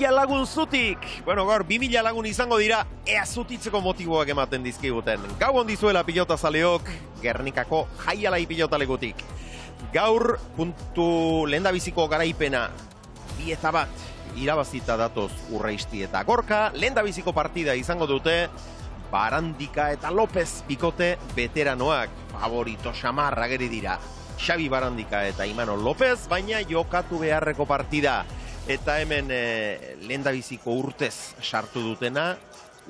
2000 lagun zutik. Bueno, gaur 2000 lagun izango dira, ea zutitzeko motiboak ematen dizkiguten. Gau ondizuela pilota zaleok, Gernikako Jaialai pilotalekutik. Gaur puntu lehendabiziko garaipena 2-1 irabazita datoz Urreisti eta Gorka. Lehendabiziko partida izango dute Barandika eta López bikote veteranoak. Favorito xamarra geri dira Xabi Barandika eta Imanol López, baina jokatu beharreko partida. Eta hemen lehendabiziko urtez sartu dutena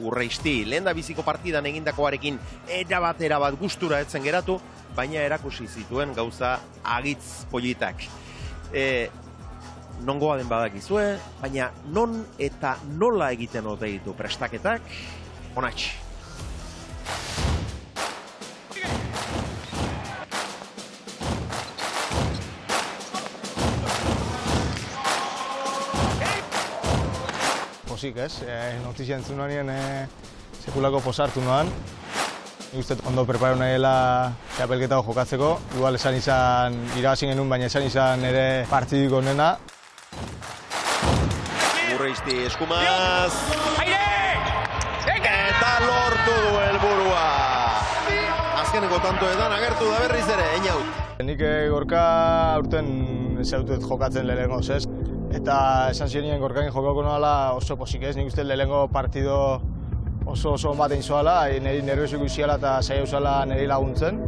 Urreisti. Lehendabiziko partidan egindakoarekin erabat gustura etzen geratu, baina erakusi zituen gauza agitz politak. Nongoa den badakizue, baina non eta nola egiten ote ditu prestaketak, onatx. Posik ez, notizia entzun honien sekulako posartu noan. Nik uste ondo preparu nahiela txapelketa jokatzeko. Igual esan izan irabazi genuen, baina esan izan ere partidiko onena. Urreisti eskumaz. Eta lortu du helburua. Azkeneko tantoetan agertu da berriz ere, Einaut. Nik Gorka aurten zautuet jokatzen lehenengoz ez. Eta esan zirenien Gorkakin jokauko noala oso posik ez. Nik uste lehenengo partido oso bat egin zoala, niri nervioso ikusiala eta saia usala niri laguntzen.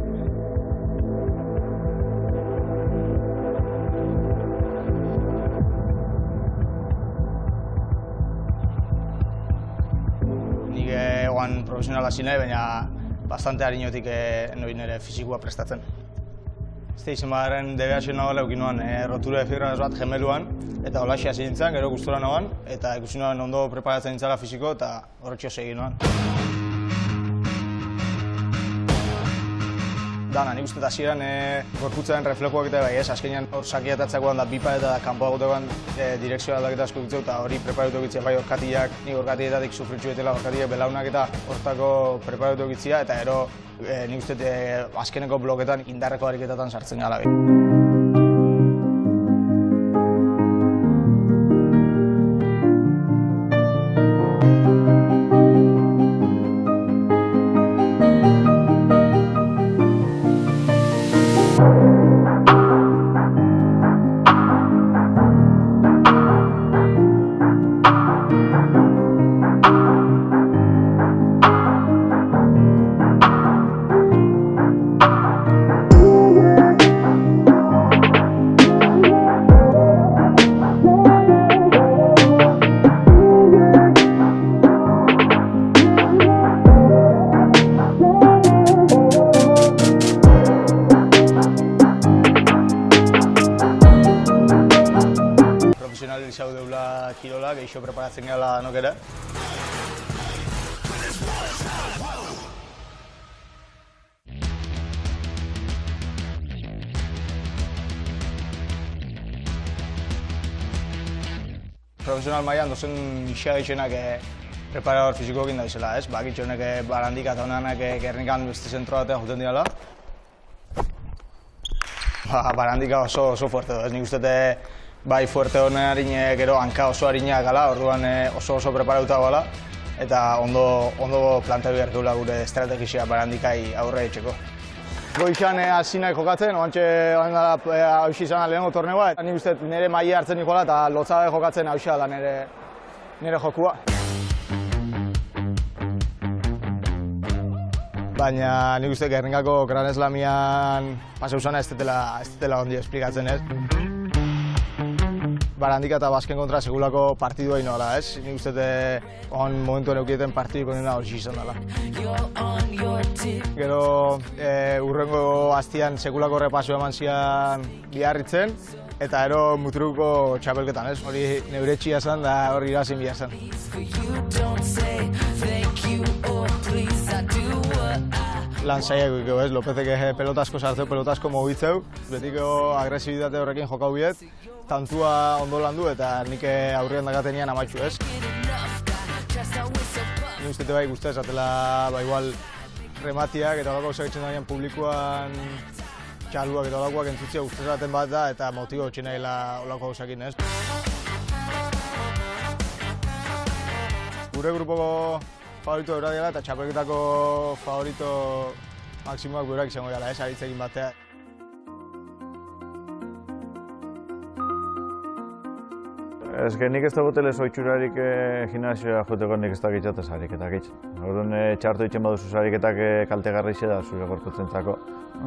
Nik egoan profesionala zinei, baina bastante harinotik noin nire fizikoa prestatzen. Ez izan badaren DBH nagoela eukin noan rotura de fibras bat gemeluan, eta holaxea zintzen, gero gustora noan, eta ikusi noan ondo preparatzen nintzala fiziko eta horretxo segin noan. Dana, nik uste eta hasieran gorputzaren reflekuak eta bai ez, azkenean hor sakiatatzekoan da bipa eta kanpo agotekoan direkzioa aldaketa asko ditzeu eta hori preparatu egitzea bai horkatiak, nik horkatietatik sufritxu betela horkatiak belaunak eta hortako preparatu egitzea eta ero nik uste azkeneko bloketan indarreko ariketatan sartzen gala. Profesionalizau deula kirola, gehixo preparatzen gala danok ere. Profesional mailan dozen isa gehixenak preparador fizikoekin da izela, ez? Bakitxo honek Barandika eta honanak Gernikan beste zentro batean joten diala. Barandika oso fuerte da, ez? Nik uste bai fuerte honen harin gero hanka oso harinak gala, orduan oso preparatuta gala eta ondo planteatu behar dugula gure estrategisia Barandikai aurre etxeko. Goizan hasi nahi jokatzen, oantxe hausi izan lehenengo torneoa. Nik uste nire maila hartzen nikola eta lotzabe jokatzen hausi da nire jokua. Baina nik uste Gernikako Gran Slamian pasau zana ez tetela ondi esplikatzen ez. Barandika eta Basken kontra segulako partidua inoala, ez? Nik uste on momentuan eukieten partidiko nena hori izan dela. Gero urrengo hastian segulako repaso eman zian biharritzen, eta ero muturuko txapelketan, ez? Hori neure txia zen da hori irazin bihar zen. Lan zaiak ikeo, ez? Lopezek pelotazko sartzeu, pelotazko mobitzeu, betiko agresibitate horrekin jokau biet, tantua ondo landu eta nik aurrean dagatenian amatxu, ez? Ni uste bai guztia esatela, igual rematiak eta olako esagitzen dagoen publikoan txaluak eta olakoak entzutzia guztia esaten bat da eta motibo txinaila olako gauzakin, ez? gure grupoko favorito eurak dela eta txapelketako favorito maksimoak beurak izango dela, aritzekin batea. Ez que nik ez dagotele zoitxurarik gimnasioa joteko nik ez dakitzatez ariketak. Orduan txartu itxen baduzu ariketak kaltegarri da zure gorputzentzako.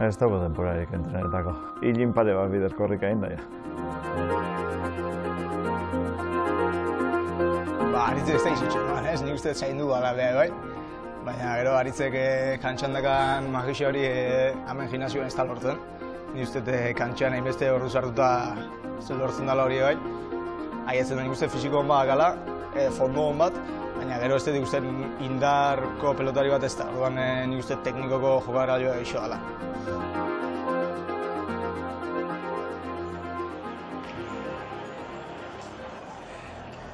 Ez dago denporarik entrenetako. Hilin pare bat biderko horrik hain da. Aritzek ez da izutxen, ez? Nik uste zaindu gala behar, bai? Baina gero aritzek kantxandakan magixio hori hemen gimnasioan ez da lortzen. Nik uste kantxan hainbeste hor duzartuta zer lortzen dela hori, bai? Haietzen nik uste fisiko hon bat gala, fondo hon bat, baina gero ez dut ikusten indarko pelotari bat ez da. Orduan nik uste teknikoko jokara joa iso gala.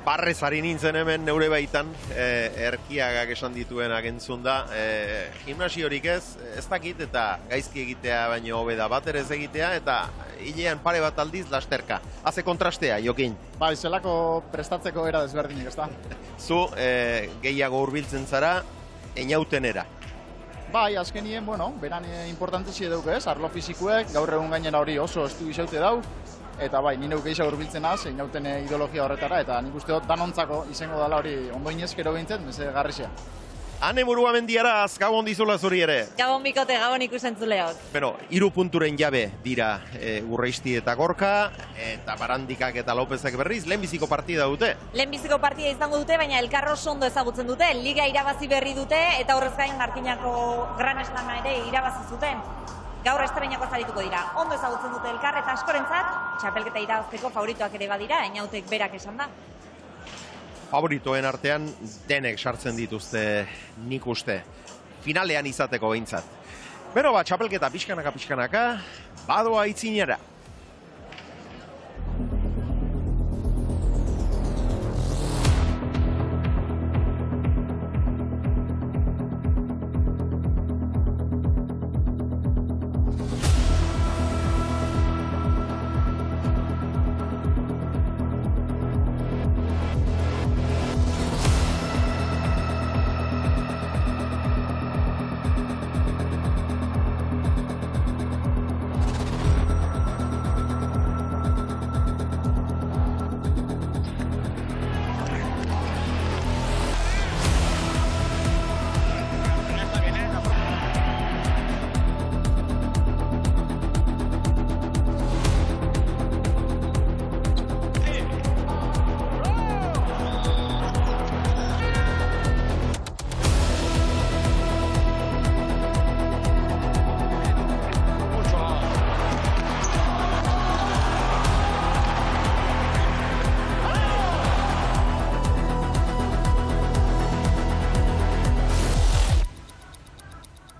Barrez ari nintzen hemen neure baitan, erkiagak esan dituenak entzun da. Gimnasiorik ez dakit eta gaizki egitea baino hobe da bat ere ez egitea eta hilean pare bat aldiz lasterka. Haze kontrastea, Jokin. Bai, zelako prestatzeko era desberdinik, ez da? Zu gehiago hurbiltzen zara, enautenera. Bai, azkenien, bueno, beran importantezi eduk ez, arlo fizikuek, gaur egun gainera hori oso estu izaute dau, eta bai, ni neuk gehiago hurbiltzen az, einauten ideologia horretara, eta nik uste dut danontzako izango dela hori ondoinezkero behintzet, meze garrixea. Ane Murugamendiaraz, gabon dizula zuri ere. Gabon bikote, gabon ikusentzuleok. Bueno, 3 punturen jabe dira Urreisti eta Gorka, eta Barandikak eta Lopezek berriz, lehenbiziko partida dute. Lehenbiziko partida izango dute, baina elkarro ondo ezagutzen dute, liga irabazi berri dute, eta horrez gain Martinako Gran Slama ere irabazi zuten. Gaur estreinakoa zarituko dira. Ondo ezagutzen dute elkar eta askorentzat, txapelketa irabazteko favoritoak ere badira, Einautek berak esan da. Favoritoen artean denek sartzen dituzte nik uste. Finalean izateko behintzat. Bero bat, txapelketa pixkanaka, badoa itzinera.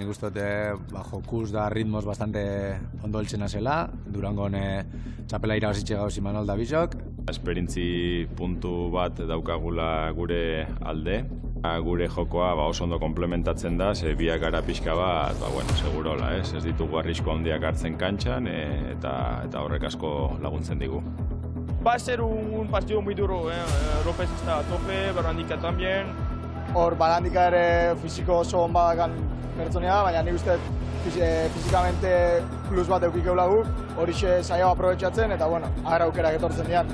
Nik uste jokuz da ritmoz bastante ondo heltzen zela. Durangon txapela irabazitxe gauz Imanol da bizok. Esperintzi puntu bat daukagula gure alde. Gure jokoa oso ondo komplementatzen da, ze biak gara pixka bat, segurola, ez ditugu arrisko handiak hartzen kantxan eta horrek asko laguntzen digu. Va a ser un partido muy duro, López está a tope, Barandika también. Hor, Barandika ere fisiko oso on badakan pertsonea, baina nik uste fizikamente plus bat eukikeula guk, horixe saio aprobetxatzen eta, agar aukerak etortzen dian.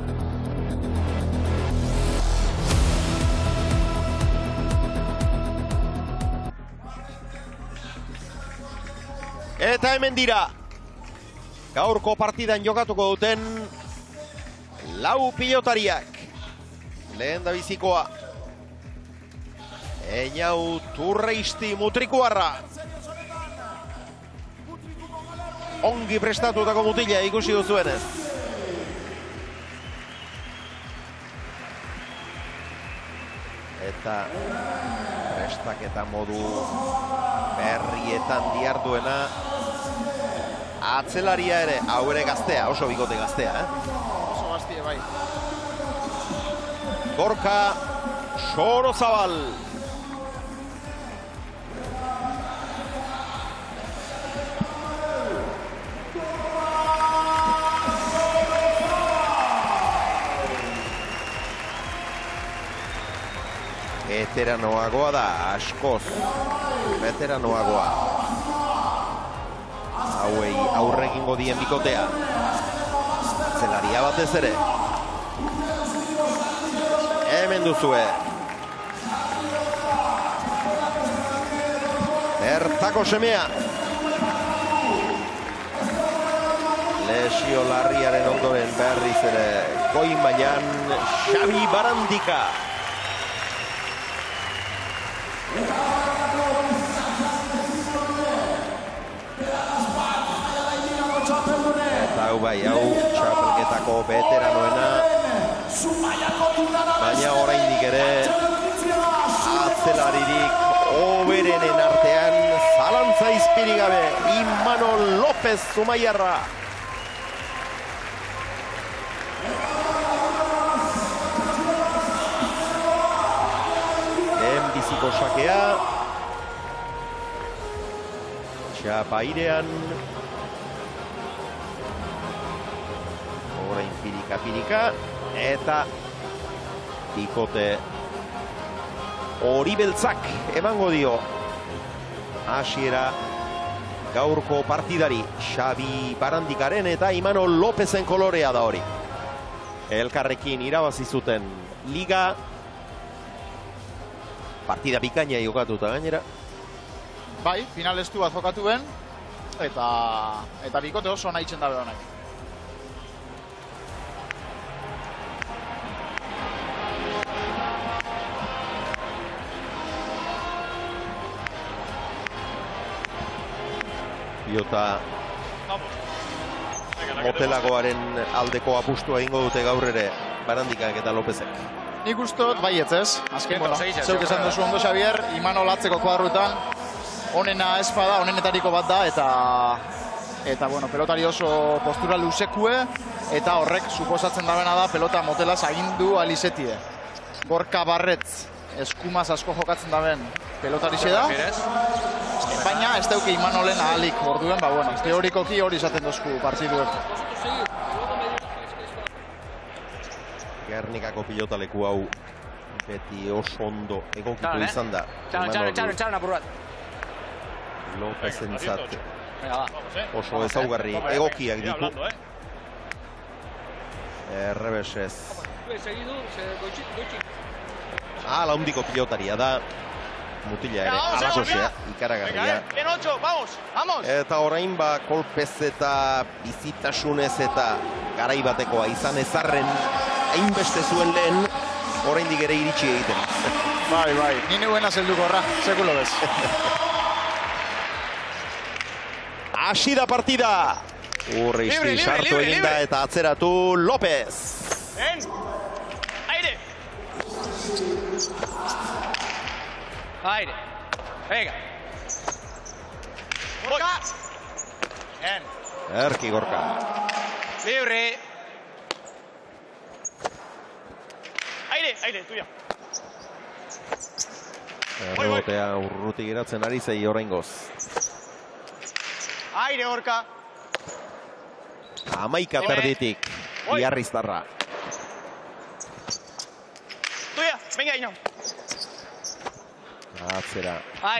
Eta hemen dira, gaurko partidan jokatuko duten 4 pilotariak. Lehen da bizikoa. Einaut Urreisti Mutrikuarra. Ongi prestatutako mutila ikusi duzuenez. Eta prestaketa modu berrietan diarduena. Atzelaria ere, hau ere gaztea, oso bikote gaztea, Oso gaztie, bai. Gorka Sorozabal. Veteranoagoa da, askoz. Veteranoagoa. Hauei aurre egingo dien bikotea. Zelaria batez ere. Hemen duzue. Bertako semea. Lesio larriaren ondoren berriz ere goi mailan Xabi Barandika. Eta hau bai, hau txapelketako veteranoena. Baina oraindik ere atzelaririk hoberenen artean zalantza izpirik gabe Imanol López Zumaiarra. Biziko sakea. Txapairean. Orain pirika-pirika. Eta bikote hori beltzak emango dio hasiera gaurko partidari Xabi Barandikaren eta Imanol Lópezen kolorea da hori. Elkarrekin irabazi zuten liga. Partida bikaina jokatuta gainera. Bai, finalestu bat jokatu ben, eta bikote oso nahi txen dabe honek. Pilota motelagoaren aldeko apustua egingo dute gaur ere Barandikak eta Lópezek. Nik ustot baietz ez, azken, zeuk esan duzu ondo Xabier, Imanol atzeko kuadrutan, onena espada, onenetariko bat da, eta bueno, pelotari oso postura luzekue, eta horrek suposatzen dabena da pelota motelaz agindu alizetie. Gorka Barretz, eskumaz asko jokatzen daben pelotarixe da, baina ez dauke Imanolen ahalik orduen, bueno, teorikoki hori izaten dozku partiduek. Gernikako pilotaleku hau beti oso ondo egokitu izan da. Txaron apur bat. Lopezentzat oso ezaugarri egokiak ditu. Errebesez. Ala hundiko pilotaria da. Mutila ere, alakosea, ikaragarria. Eta orain kolpez eta bizitasunez eta garaibatekoa izan ezarren hainbeste zuen lehen, oraindik ere iritsi egiten. Bai, ni neuena zelduko horra, sekulo bez. Hasi da partida! Urristi sartu eginda eta atzeratu López. Aire! Aire! Venga! Gorka! Erki Gorka. Libre! Aire, tuya. Errebotea urruti geratzen ari zei oraingoz. Aire, Gorka. 11 terditik, Iarriztarra. Tuya, venga, Ino. Atzera,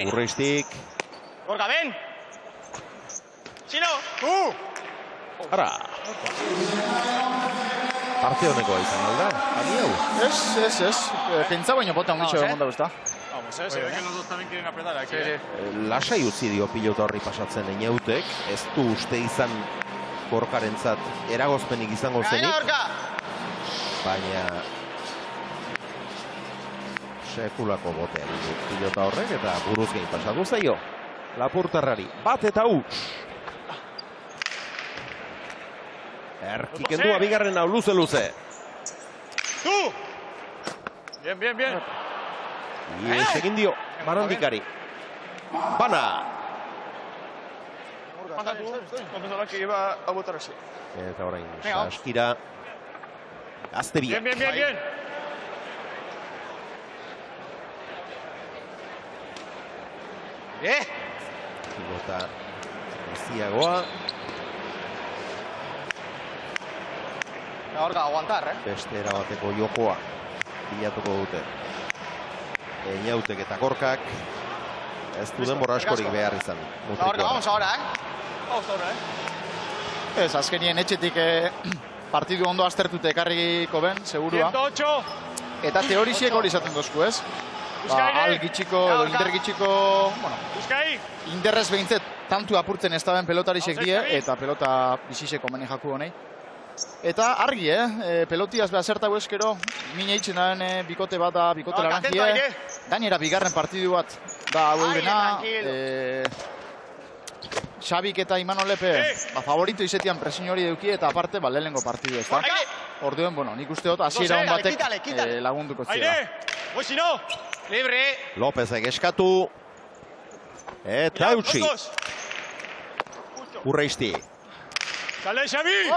Urristik. Gorka, ven. Sino. Ara. Parte honeko izan alda, ani hau? Ez. Pentsa baino bota mucho egon da, ezta? Vamos, se ve que los dos también quieren apretar aquí. Lasai utzi dio pilota horri pasatzen Einautek, ez du uste izan Gorkarentzat eragozpenik izango zenik. Baina sekulako botea ditu pilota horrek eta buruz gehi pasatu zaio. Lapurtarrari, bat eta huts. Erki kendua bigarren hau luze. ¡Tú! Bien. Ies egin dio, Barandikari. Bana! Eta orain, Saskira. Gaztebiak. Bien. Pilota biziagoa. Gorka, aguantar, Beste erabateko jokoa bilatuko dute. Einautek eta Gorkak. Ez du denbora askorik behar izan. Vamos ahora, Vamos ahora, Ez, azkenien etxetik partidu ondo aztertute ekarriko ben, segurua. 108. Eta teoriziek hori izaten dozku, ez? Algitxiko, edo indergitxiko, bueno, inderrez behintzet tantu apurtzen ez daben pelotarisek die, eta pelota biziseko meni jaku honei. Eta argi, pelotiaz behar zertago eskero, mine eitzen daren bikote bat da, bikote laranjie. Gainera bigarren partidu bat da hau eurena. Xabik eta Imanolepe favorito izetian presin hori deuki eta aparte lehenengo partidu ez da. Orduen, bueno, nik uste dut hasiera hon batek lagunduko zira. Lopezek eskatu. Eta eutxi. Urreisti. Sale, Xabi!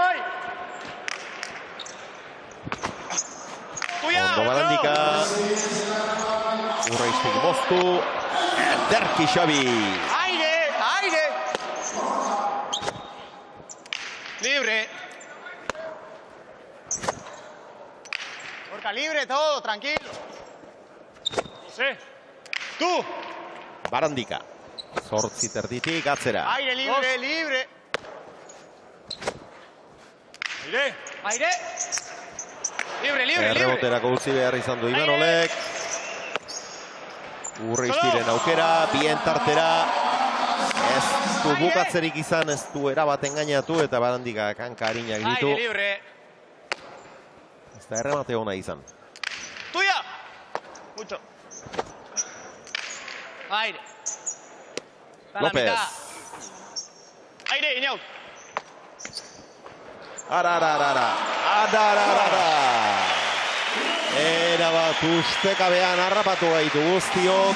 Ondo Barandika. Urreistik moztu. Ederki Xabi. Aire! Libre. Gorka, libre todo, tranquilo. José. Tú. Barandika. Zortzi terditik atzera. Aire, libre. Aire. Libre. Erreboterako utzi behar izan du Imanolek. Urreistiren aukera, bien tartera. Ez du bukatzerik izan, ez du erabat engainatu eta Barandika kanka harinak ditu. Aire, libre. Ez da erremate hona izan. Tuya. Mucho. Aire. López. Aire, Iñaut. Ara. Erabat ustekabean harrapatu gaitu guztiok.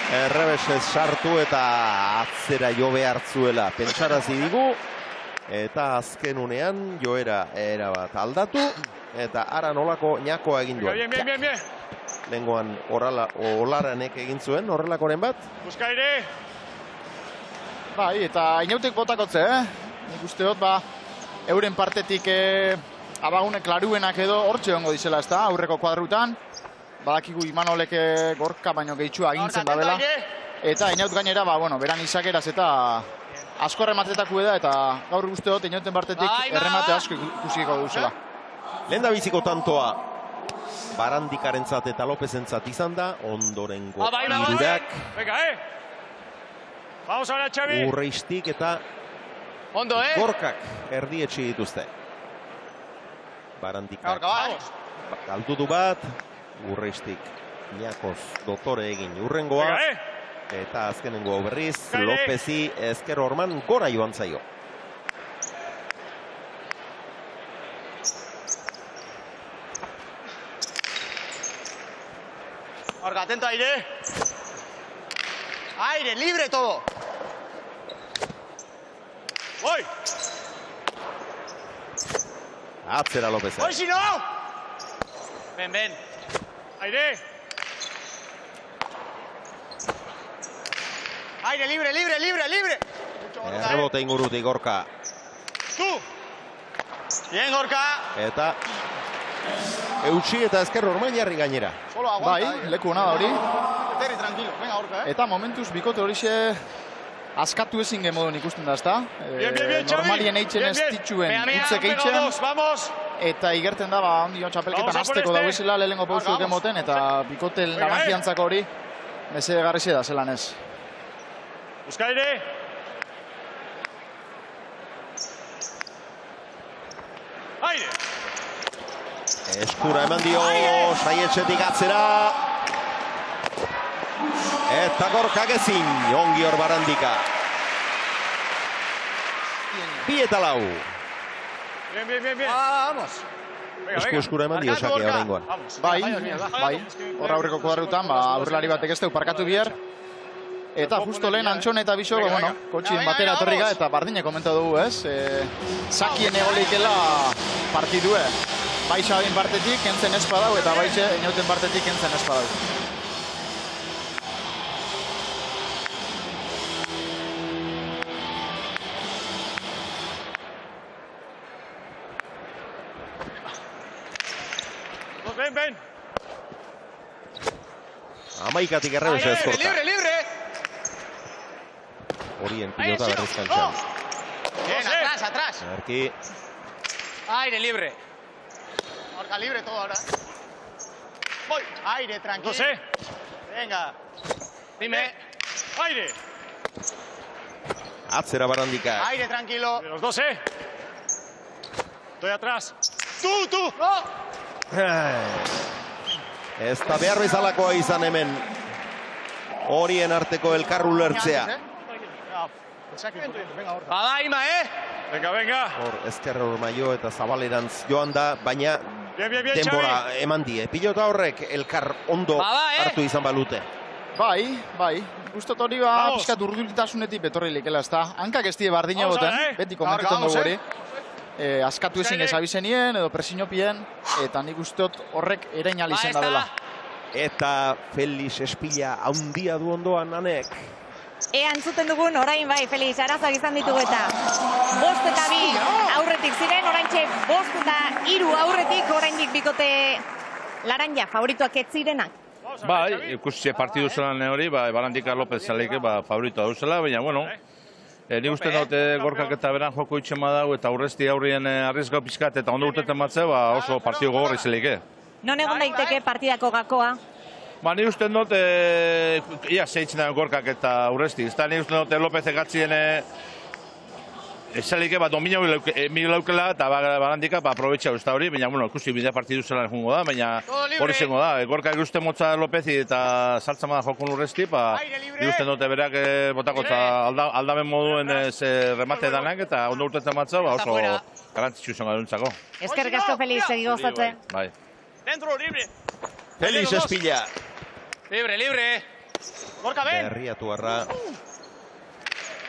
Errebesez sartu eta atzera jo behartzuela pentsarazi digu. Eta azken unean joera erabat aldatu. Eta ara nolako ñakoa egin duen. Bien. Lengoan olaranek egin zuen, horrelakoren bat. Busca aire. Bai, eta Inautek botakotze, Nik uste dut, euren partetik abagune klaruenak edo hortxe hongo dizela, ez da, aurreko kuadrutan. Badakigu Imanolek Gorka baino gehitxua agintzen dabela. Eta Inaut gainera, beran izakeraz eta asko errematetako da, eta gaur uste dut Inauten partetik erremate asko ikusiko duzela. Lehen biziko tantoa Barandikarentzat eta Lopezentzat izan da, ondorengo hirurak. Venga, Vamos ahora, Xavi. Urreistik eta Ondo, Gorkak erdietxe dituzte. Barandikak galdu du bat, Urreistik Ñakoz dotore egin urrengoa. Eta azkenengo berriz, Lopezi ezker horman gora joan zaio. Gorka, atento, aire. Aire, libre todo. Voy. Atzera Lopez. Voy, si no. Ven. Aire. Aire, libre. Errebote ingurutik Gorka. Tú. Bien, Gorka. Eta eutxi eta ezker horman jarri gainera. Bai, leku hona da hori. Terri, tranquilo. Venga, Gorka, Eta momentuz bikote horixe askatu ezin gemodun ikusten da, ezta? Bien, Normalien eitzen ez dituen utzek eitzen. Vamos. Eta igerten da, ondio txapelketan azteko dauizela lehenengo pauzu gemoten, eta bikote laranjiantzako hori meze garrixe da, zelan ez. Busca aire. Aire. Eskura eman dio, saietxetik atzera. Eta Gorkak ezin, ongi hor Barandika. 2-4. Bien. Vamos. Eskura eman dio sake horrengoan. Bai. Horra aurreko kuadrutan, aurrelari batek ez parkatu bihar. Eta justo lehen Antxon eta Biso, kotxien batera etorriga eta bardine komenta dugu, ez? Zakien egoleikela partidue. Bai Xabin partetik, kentzen espadau, eta bai Inauten partetik kentzen espadau. Ven. Amaikatik errebesa ezkorta. Libre. Horien pilota berriz kantxan. Bien, atrás. Arki. Aire, libre. Gorka libre todo ahora. Voy. Aire, tranquilo. 2, Venga. Dime. Aire. Atzera Barandika. Aire, tranquilo. De los 2, Estoy atrás. Tú. No. Ez da behar bezalakoa izan hemen. Horien arteko elkarru lertzea. Badaima, Venga. Hor, ezker Ormaio eta Zabalerantz joan da, baina Bien, denbora eman die. Pilota horrek elkar ondo hartu izan balute. Bai. Gustot hori pixkat urdulitasunetik betorri likela, ez da. Hankak ez die bardina boten, beti komentatzen dugu hori. Askatu ezin ezabizenien edo presinopien, eta nik ustot horrek erein alizen da dela. Eta Felix Espila haundia du ondoan anek. Ea entzuten dugun, orain bai, Felix, arazak izan ditugu eta 5 eta 2 aurretik ziren, oraintxe 5 eta 3 aurretik, oraindik bikote laranja favorituak ez zirenak. Bai, ikusi partidu zelan hori, Barandika López zaleike favoritoa dauzela, baina, bueno, nik uste dute Gorkak eta beran joko itxema dago eta aurrezti aurrien arriesgau pizkat eta ondo urteten batze, oso partidu gogorri zeleike. Non egon daiteke partidako gakoa? Nik uste dut, ia zeitzen da Gorkak eta aurrezti. Nik uste dut López egatzien zaleike dominio mil laukela eta Barandika aprobetxa usta hori, baina, bueno, ikusi bidea partidu zelan jungo da, baina hori zengo da. Gorkak ikusten motza Lópezi eta saltzen bada jokun urrezti, nik uste dute berak botakotza aldamen moduen remate danak eta ondo urtetzen batza, oso garantzitsu zen gaduntzako. Eskerrik asko, Felix, segi gozatzen. Bai. Dentro, libre. Felix Espila. Libre. Gorka, ven. Berriatu arra.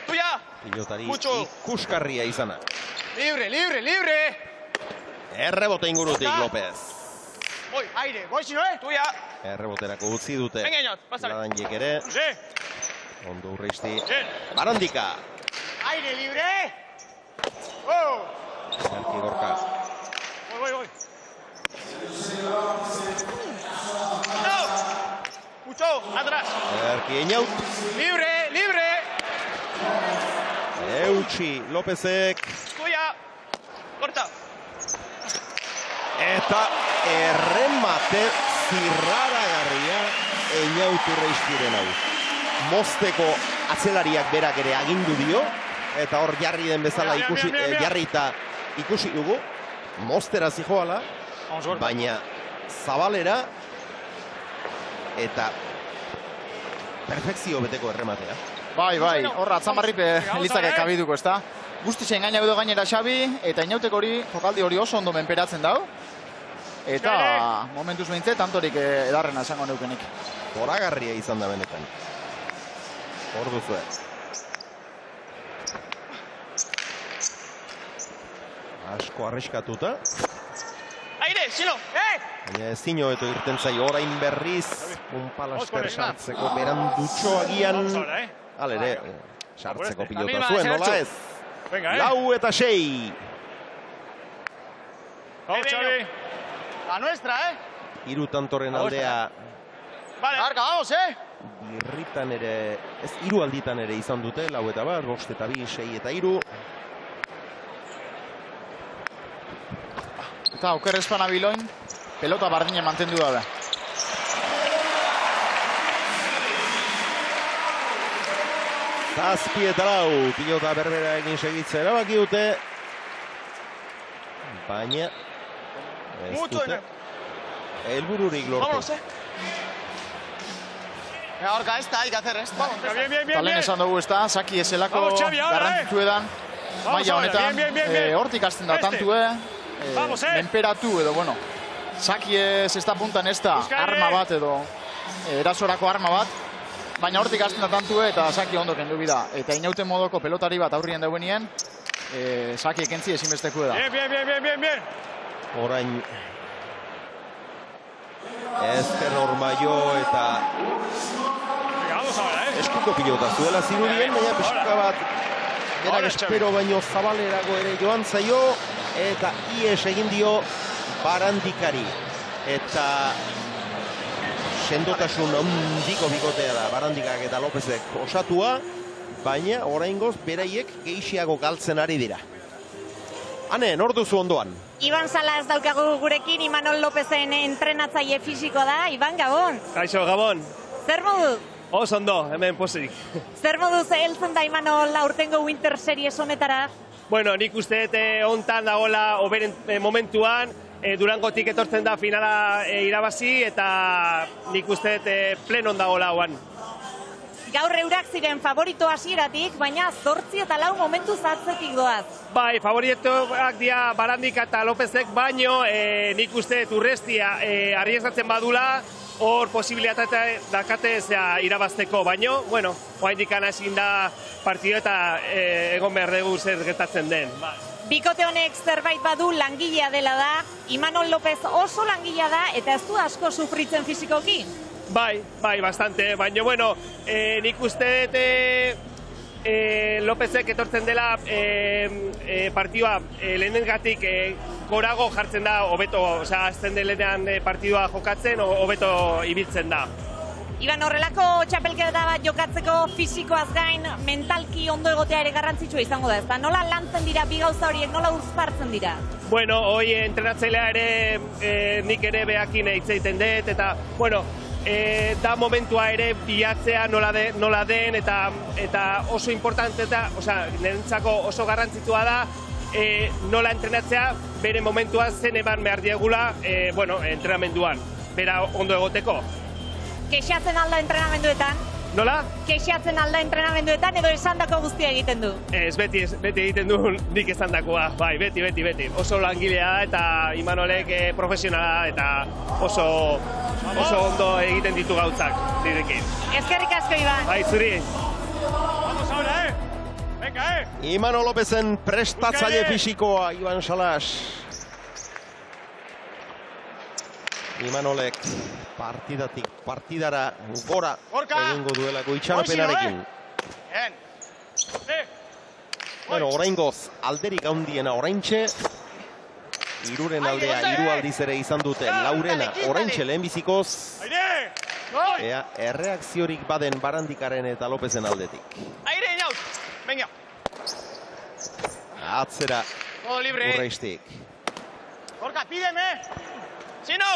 Tuya. Pilotari ikuskarria izana. Libre. Errebote ingurutik López. Voy, aire. Voy, si no, Tuya. Erreboterako utzi dute. Venga, Iñot, pásale. Ladanjek ere. Sí. Ondo urreisti. Barandika. Aire, libre. Erki Gorka. Voy. No. Mucho, atrás. Erki Einaut. Libre. Eutxi Lópezek. Tuya. Corta. Eta erremate zirraragarria Einaut urreistiren hau. Mozteko atzelariak berak ere agindu dio. Eta hor jarri den bezala ikusi dugu. Moztera zijoala. Baina Zabalera eta perfekzio beteko errematea. Bai, horra atzamarripe Elizak kabiduko, ez da? Guztizen gaina edo gainera Xabi, eta Inautek hori, jokaldi hori oso ondo menperatzen dau. Eta momentuz behintze, tantorik edarrena esango neukenik. Zoragarria izan da benetan. Hor duzue. Asko arriskatuta. Aire, silo, Baina ezin hobeto irten zaio orain berriz Unpalaster sartzeko berandutxo agian. Halere, sartzeko pilota zuen, nola ez? 4 eta 6. Xavi. La nuestra, 3 tantoren aldea. Vale. Arka, vamos, Birritan ere, ez 3 alditan ere izan dute, 4 eta 1, 5 eta 2, 6 eta 3. Eta oker espana biloin, pelota bardine mantendu da. Zazpi eta 4, pilota berbera egin segitzen erabaki dute. Baina ez dute helbururik lortu. Ahorka, esta, hay que hacer esta. Bien. Talen esan dugu esta, Saki eselako garrantzitu edan. Maia honetan, hortik hasten da tantue. Menperatu edo, bueno, Saki ez esta puntan ez da arma bat edo erasorako arma bat, baina hortik hasten da tantue eta Saki ondo kendu bida. Eta Inauten modoko pelotari bat aurrien dauenien, Saki ekentzi ezinbesteku da. Bien. Orain Ezker Ormaio eta eskuko pilota zuela zirudien, baina pixka bat berak espero baino Zabalerago ere joan zaio eta ies egin dio Barandikari. Eta sendotasun handiko bikotea da Barandikak eta Lopezek osatua, baina oraingoz beraiek gehiago galtzen ari dira. Hane, nor duzu ondoan? Iban Salas daukagu gurekin, Imanol Lopezen entrenatzaile fisiko da. Iban, Gabon. Kaixo, Gabon. Zer moduz? Oso ondo, hemen pozik. Zer moduz heltzen da Imanol aurtengo Winter Series honetara? Bueno, nik uste hontan dagoela oberen momentuan, Durangotik etortzen da finala irabazi eta nik uste plenon dagoela hauan. Gaur eurak ziren favorito hasieratik, baina 8 eta 4 momentu zatzetik doaz. Bai, favoritoak dira Barandika eta Lopezek, baino nik uste Urrestia arriesgatzen badula, hor posibilitatea dakate irabazteko, baino, bueno, oraindik hasi da partido eta egon behar dugu zer gertatzen den. Bikote honek zerbait badu langilea dela da, Imanol Lopez oso langilea da eta ez du asko sufritzen fisikoki. Bai, bastante, baina, bueno, nik uste Lopezek etortzen dela partidua lehenengatik gorago jartzen da, hobeto, azten delenean partidua jokatzen, hobeto ibiltzen da. Iban, horrelako txapelketa bat jokatzeko fisikoaz gain, mentalki ondo egotea ere garrantzitsua izango da, ezta? Nola lantzen dira bi gauza horiek, nola uztartzen dira? Bueno, hoi entrenatzailea ere nik ere behakin hitz egiten dut, eta, bueno, da momentua ere bilatzea nola den eta oso importante eta, nirentzako oso garrantzitsua da nola entrenatzea bere momentua zen eman behar diegula, entrenamenduan, bera ondo egoteko. Kexatzen alda entrenamenduetan? Nola? Kexatzen alda entrenamenduetan edo esandako guztia egiten du? Ez, beti egiten du nik esandakoa, bai, beti. Oso langilea da eta Imanolek profesionala eta oso ondo egiten ditu gautzak direkin. Eskerrik asko, Iban. Bai, zuri. Vamos ahora, Venga, Imanol Lopezen prestatzaile fisikoa, Iban Salas. Imanolek partidatik partidara gora egingo duelako itxaropenarekin. Bueno, oraingoz alderik handiena oraintxe. Iruren aldea hiru aldiz ere izan duten Laurena oraintxe lehenbizikoz. Ea, erreakziorik baden Barandikaren eta Lopezen aldetik. Aire, Inaut. Venga. Atzera Urreistik. Gorka, pídeme. Chino.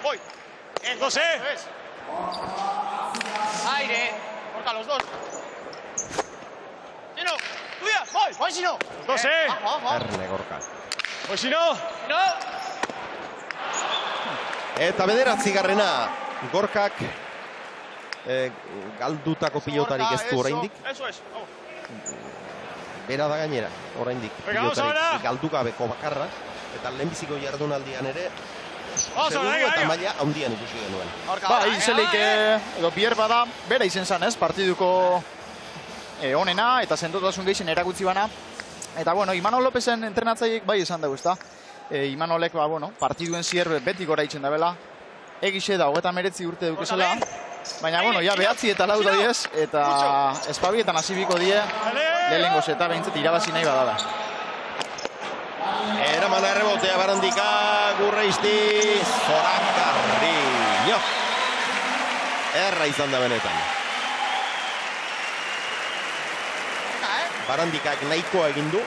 Voy. No sé. Aire. Gorka, los dos. Chino. Tuya. Voy, Chino. No sé. Erne Gorka. Voy, Chino. No. Eta bederatzigarrena Gorkak galdutako pilotarik ez du oraindik. Eso es. Bera da gainera, oraindik pilotarik galdugabeko bakarra. Eta lehenbiziko jardunaldian ere seguru eta maila handian ikusi genuen. Izelik edo bierba da, bera izen zan ez, partiduko onena eta sendotasun gehien erakutsi bana. Eta, bueno, Imanol Lopezen entrenatzaileek bai esan dugu, ezta? Imanolek, partiduen zier beti gora itzen da bela. Egixe da, 39 urte dukezela. Baina, bueno, ja, 9 eta 4 diez, eta espabietan hasibiko die, lehengoz eta behintzat irabazi nahi badala. Eraman errebotea Barandika, Urreisti, Zorakarri. Erra izan da benetan. Barandikak nahikoa egin du,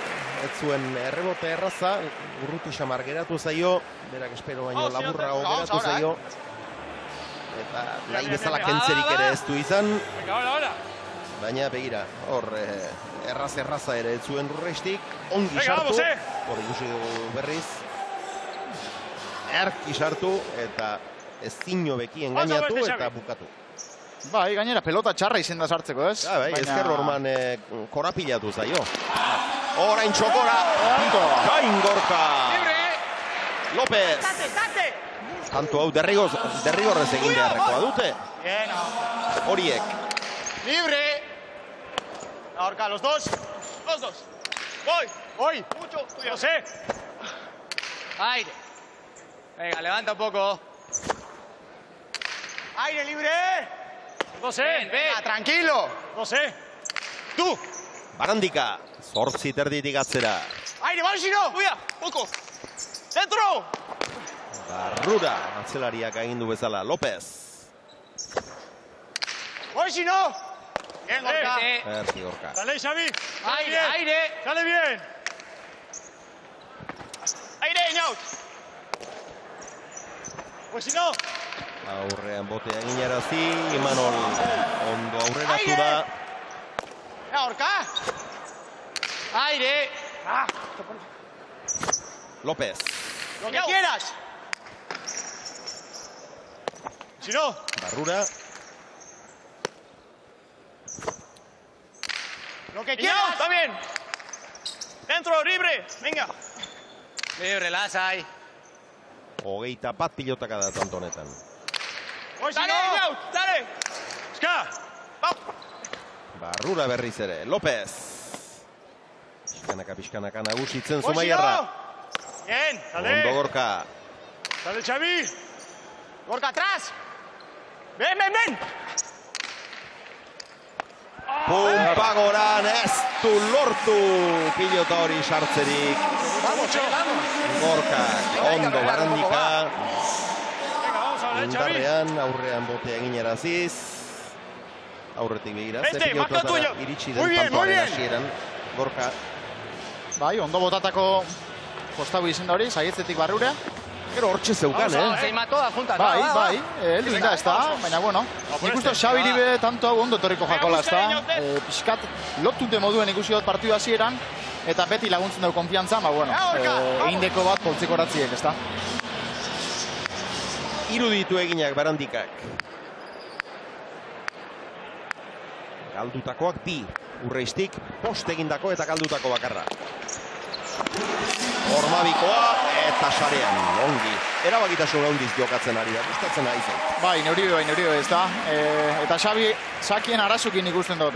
ez zuen errebote erraza, urruti xamar geratu zaio, berak espero baino laburrago geratu zaio. Eta nahi bezala kentzerik ere ez du izan. Baina begira, hor erraza ere ez zuen Urreistik, ongi sartu, hor ikusi dugu berriz. Erki sartu eta ez zino beki engainatu eta bukatu. Bai, gainera pelota txarra izen da sartzeko, ez? Bai, ezker horman korapilatu zaio. Orain txokora, gain Gorka. Lopez. Tanto hau derrigorrez egin beharrekoa dute. Horiek. Libre. Ahorca, los dos. Los dos. Voy. Mucho. No sé. Aire. Venga, levanta un poco. Aire libre. No sé. Venga, tranquilo. No sé. Tú. Barandika, 8 terditik atzera. Aire, vamos, Chino. Tuya. Poco. Dentro. Barrura, atzelariak agindu bezala. Lopez. Voy si no. Bien, Gorka. Erdi Gorka. Sale, Xavi. Aire, aire. Sale bien. Aire, Inaut. Pues si no. Aurrean botea eginarazi, Imanol ondo aurreratu da. Gorka. Aire. López. Lo que quieras. Si no. Barrura. Lo que quieras. Está bien. Dentro, libre. Venga. Libre, lasai. Hogeita bat pilotaka da tanto honetan. Dale, Inaut, dale. Ska. Barrura berriz ere, López. Pixkanaka nagusitzen Zumaiarra. Bien, dale. Ondo Gorka. Dale, Xavi. Gorka, atrás. Ven, ven, ven. Pumpa goran ez du lortu pilota hori sartzerik. Gorka, ondo Barandika. Indarrean, aurrean botea eginaraziz. Aurretik begira, ze pilotara iritsi den tantoaren hasieran. Gorka. Bai, ondo botatako postabu izen da hori, saietzetik Barrura. Gero hortxe zeukan, Se mató a junta. Bai, heldu inda, ez da, baina bueno. Nik uste Xabiri be tanto hau ondo torriko jakola, ez da. Piskat lotute moduen ikusi dut partidu hasieran, eta beti laguntzen dugu konfiantza, ma bueno, egindeko bat poltzeko ratziek, ez da. Iruditu eginak Barandikak. Galdutakoak bi, Urreiztik, post egindako eta galdutako bakarra. Ormabikoa eta sarean, ongi. Erabakitasun handiz jokatzen ari da, gustatzen ari zen. Bai, neuribe ez da. Eta Xabi, Sakien arazukin ikusten dut,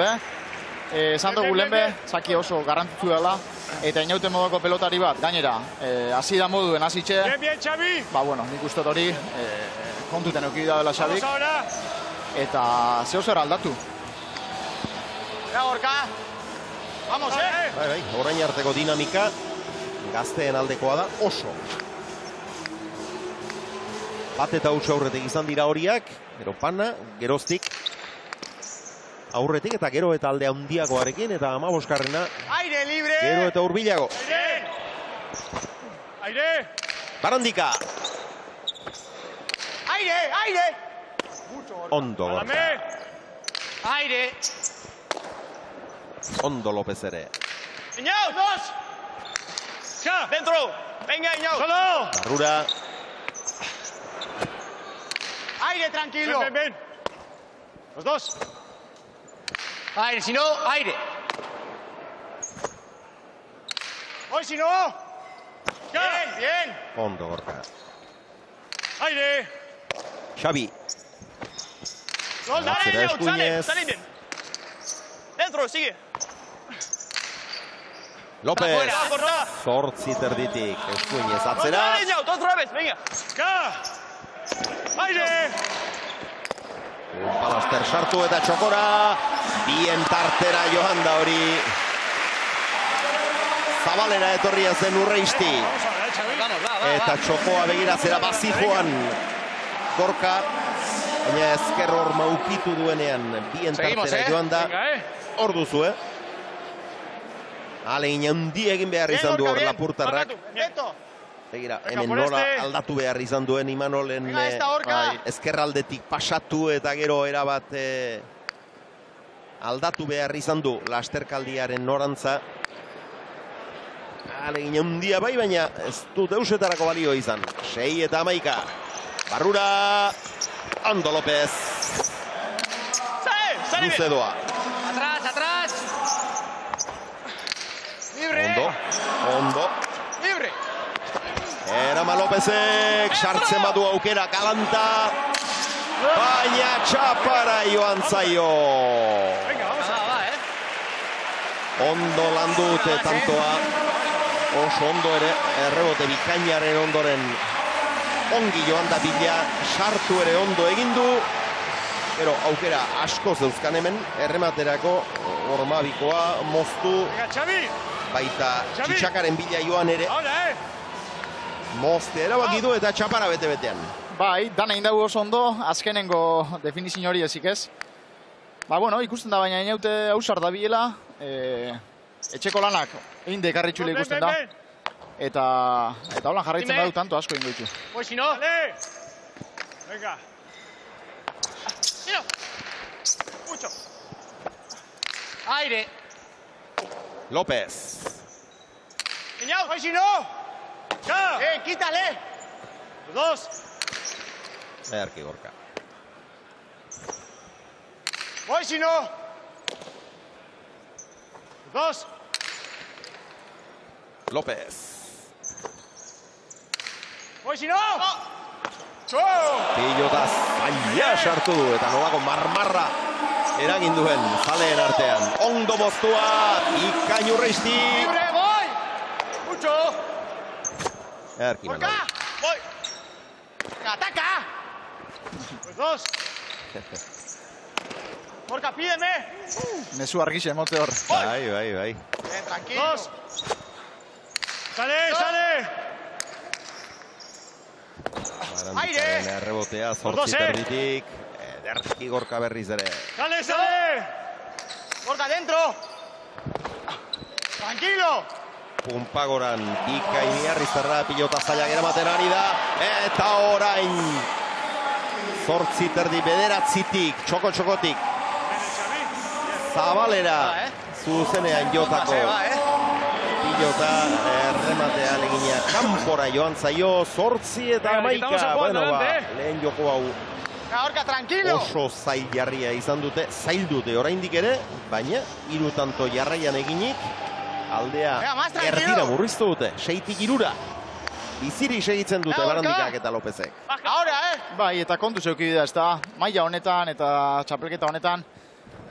esan dugu lehenbe, Saki oso garrantzitsu dela, eta inauten modoko pelotari bat, gainera, hasi da moduen hasitxe. Bien, Xavi. Ba, bueno, nik uste hori kontuten euki da dela Xabik. Eta zeo zer aldatu. Gorka. Vamos, Bai, orain arteko dinamika, gazteen aldekoa da oso. Bat eta hutsa aurretik izan dira horiak, gero Pana, geroztik aurretik eta gero eta alde handiagoarekin, eta 15garrena Aire, libre. gero eta hurbilago. Aire. Aire. Barandika. Aire, aire. Ondo Gorka. Aire. Ondo López ere. Inaut, dos. Ska, dentro. Venga, Inaut. Solo. Barrura. Aire, tranquilo. Ven, ven, ven. Los dos. Aire, si no, aire. Hoy, si no. Bien, bien. Ondo Gorka. Aire. Xavi. Gol, dale, Atzera Inaut, sale, Eskuñez. sale bien. Dentro, sigue. López. Zortzi terditik. Eskuñez atzera. Dale, Inaut, otra vez, venga. Ska. Aire. Balaster sartu eta txokora. Bien tartera joan da hori. Zabalera etorria zen Urreisti. Eta txokoa begiratzera bazi joan. Gorka. Baina ezker hor maukitu duenean bien tartera joan da. Hor duzu, Alegin handi egin behar izan du hor Lapurtarrak. Begira, hemen nola aldatu behar izan duen Imanolen ezkerraldetik pasatu eta gero erabat aldatu behar izan du lasterkaldiaren norantza. Alegin handia bai, baina ez du deusetarako balio izan. 6 eta 11. Barrura. Ondo López. Luze doa. Atrás, atrás. Libre. Ondo. Libre. Erama Lópezek sartzen badu aukera Galanta. Baina txapara joan zaio. Ondo landute tantoa. Oso ondo ere, errebote bikainaren ondoren ongi joan da bila, sartu ere ondo egindu. Gero aukera asko zeuzkan hemen, errematerako Ormabikoa moztu. Baita txitsakaren bila joan ere. Mozte erabaki du eta txapara bete-betean. Bai, dana indagu oso ondo, azkenengo definizio hori ezik ez. Ba, bueno, ikusten da baina inaute hausar da biela, etxeko lanak egin dekarritxule ikusten da. Eta holan jarraitzen badu tanto asko egin ditu. Voy, si no. Dale. Venga. Tiro. Mucho. Aire. López. Señor. Voy, si no. Ya. Quítale. Los dos. Ederki Gorka. Voy, si no. Los dos. López. Voy, si no. Pilotaz zaila sartu du eta nolako marmarra eragin duen zaleen artean. Ondo moztua, Ikain Urreisti. Libre, voy. Mucho. Ederki Gorka. Voy. Ataca. Los dos. Gorka, pídeme. Mezu argixe emotze hor. Bai. Tranquilo. Dos. Sale, sale. Barandikaren errebotea, zortzi terditik. Ederki Gorka berriz ere. Sale, sale. Gorka, dentro. Tranquilo. Pumpagoran Ikain Iarrizarra pilota zailak eramaten ari da. Eta orain zortzi terdi bederatzitik, txoko-txokotik. Zabalera zuzenean jotako pilota errematea alegina kanpora joan zaio, zortzi eta amaika. Bueno, lehen joko hau Gorka, tranquilo. oso zail jarria izan dute, zail dute oraindik ere, baina 3 tanto jarraian eginik aldea erdira murriztu dute, 6tik 3. Biziri segitzen dute Barandikak eta Lopezek. Ahora, Bai, eta kontu zeuki da, ez da, maila honetan eta txapelketa honetan,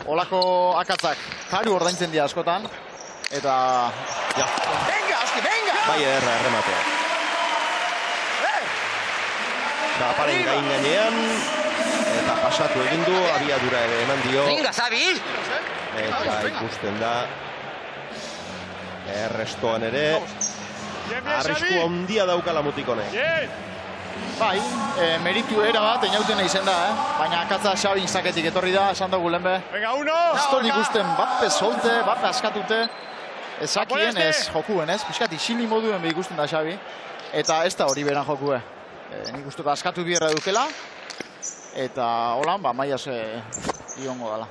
olako akatzak karu ordaintzen dira askotan, eta... Ja. Venga, hostia, venga. Bai ederra errematea. Txaparen gain gainean, eta pasatu egin du, abiadura ere eman dio. Venga, Xavi. Eta ikusten da, errestoan ere, arrisku handia daukala mutikonek. Bai, meritu era bat, einauten izen da, baina akatza Xabi izaketik etorri da, esan dugu lehen be. Venga, uno! Azton ikusten, batpe solte, batpe askatute, ezakien ez jokuen, ez? Piskat isili moduen be ikusten da Xabi, eta ez da hori beran jokue. Nik uste da askatu bierra dukela, eta holan, ba, maia ze iongo dala.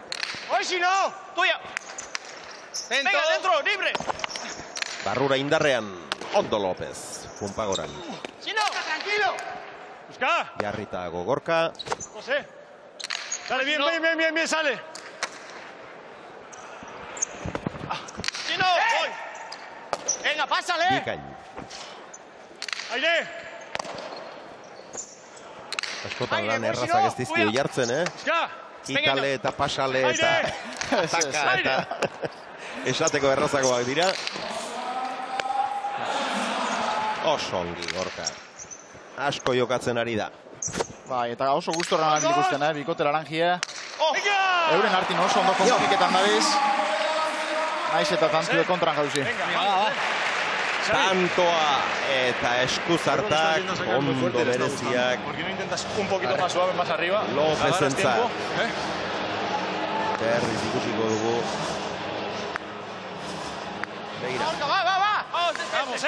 Hoy si no, tuya. Venga, dentro, libre. Barrura indarrean, ondo López, Pumpagoran. Si no, tranquilo. Busca. Jarrita Gorka. José. Sale bien, bien, sale. Si no, voy. Venga, pásale. Ikain. Aire. Askotan lan errazak ez dizkio jartzen, Kitale eta pasale eta ataka eta esateko errazakoak dira. Oso ongi Gorka. Asko jokatzen ari da. Bai, eta oso gustora lan ikusten, bikote laranjie. Euren hartin oso ondo konfiketan dabiz. Naiz eta tantu de kontran gauzi. Tantoa eta eskuzartak ondo bereziak. ¿Por qué no intentas un poquito más suave, más arriba? Lópezentza. Berriz ikusiko dugu. Begira. Va. Vamos,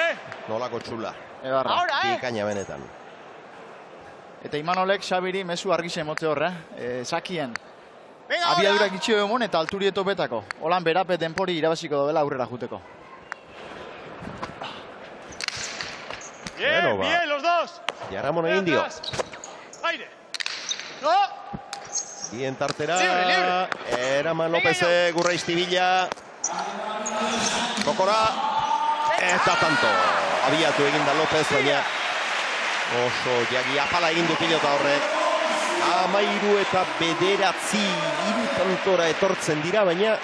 Nolako txula. Edarra. Ikaina benetan. Eta Imanolek Xabiri mezu argixe emotze horre, zakien. Abiadurak itxio emon eta alturieto betako. Holan berape denpori irabaziko dobela aurrera juteko. Bien, bien, los dos. Jaramon egin dio. Aire. No. Bien tartera. Libre. Eraman López Gurreisti bila. Kokora. Eta tanto. Abiatu eginda López, baina oso jagi apala egin du pilota horrek. 13 eta 9 3 tantora etortzen dira, baina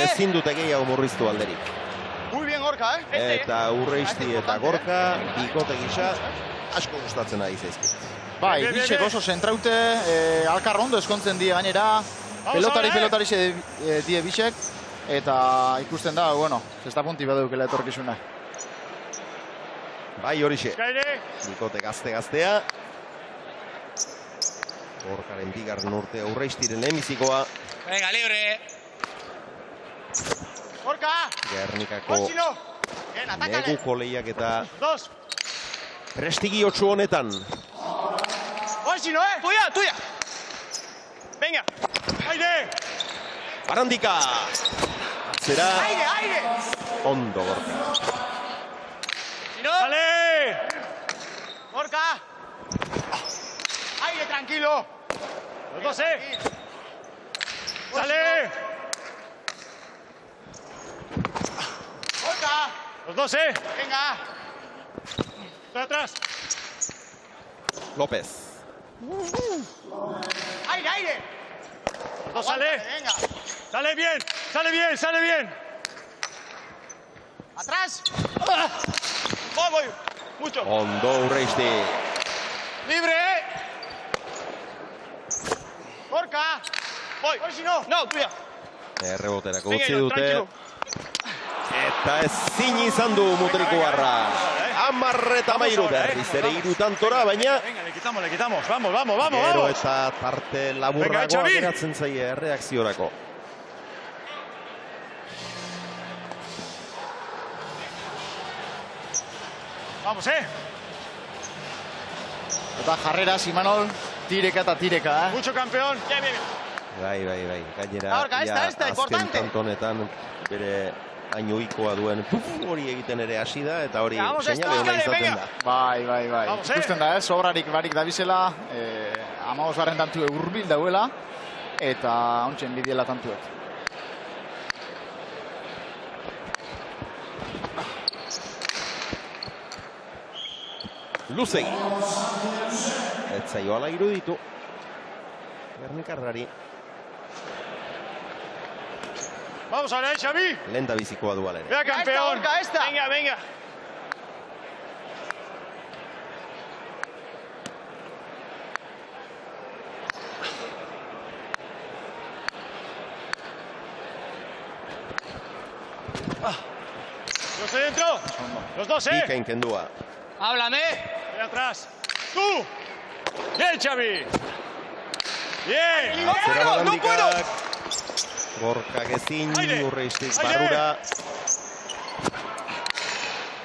ezin dute gehiago murriztu alderik. Muy bien, Gorka, Eta Urreisti eta Gorka, bikote gisa, asko gustatzen ari zaizkit. Bai, bitxek oso zentraute, alkar ondo eskontzen die gainera, pelotari die bitxek, eta ikusten da, bueno, zestapunti badeukela etorkizuna. Bai horixe, bikote gazte-gaztea. Gorkaren bigarren urte aurreistiren lehenbizikoa. Venga, libre. Gorka. Gernikako Bien, atácale. neguko lehiak eta Dos. prestigiotsu honetan. Voy, si no, Tuya, tuya. Venga. Aire. Barandika. Zera Aire, aire. ondo Gorka. Si no. Dale. Gorka. Aire, tranquilo. Los dos, Dale. Gorka. Los dos, Venga. Estoy atrás. López. Aire, aire. Los dos, sale. Venga. Sale bien, sale bien, sale bien. Atrás. Voy. Mucho. Ondo aurreisti. Libre. Gorka. Voy, si no. No, tuya. Erreboterako Venga, utzi Iron, dute. tranquilo. Eta ezin izan du mutriko barra. 10-13 berriz ere 3 tantora, baina Venga, le quitamos. Vamos, vamos, vamos, gero vamos. eta tarte laburragoa Xavi. geratzen zaie erreakziorako. Vamos, Eta jarreras, Imanol, tireka eta tireka, Mucho campeón. Bien. Bai. Gainera, Gorka, esta, azken importante. tantonetan bere hainoikoa duen hori egiten ere hasi da, eta hori Vamos, seinale ona esta, izaten venga. da. Bai. Vamos, Ikusten da, sobrarik barik dabizela, 15 tantue hurbil dauela, eta ontsen bidiela tantuek. Luzegi. Ez zaioala iruditu. Gernikarrari Vamos ahora, Xavi. lehen bizikoa duala ere. Vea campeón. Gorka, esta. Venga. Yo estoy dentro. Los dos, Bikain kendua. Háblame. Voy atrás. Tú. Bien, Xavi. Bien. Atzera Barandikak. Gorka gezin, Aire. urreistik Aire. barrura.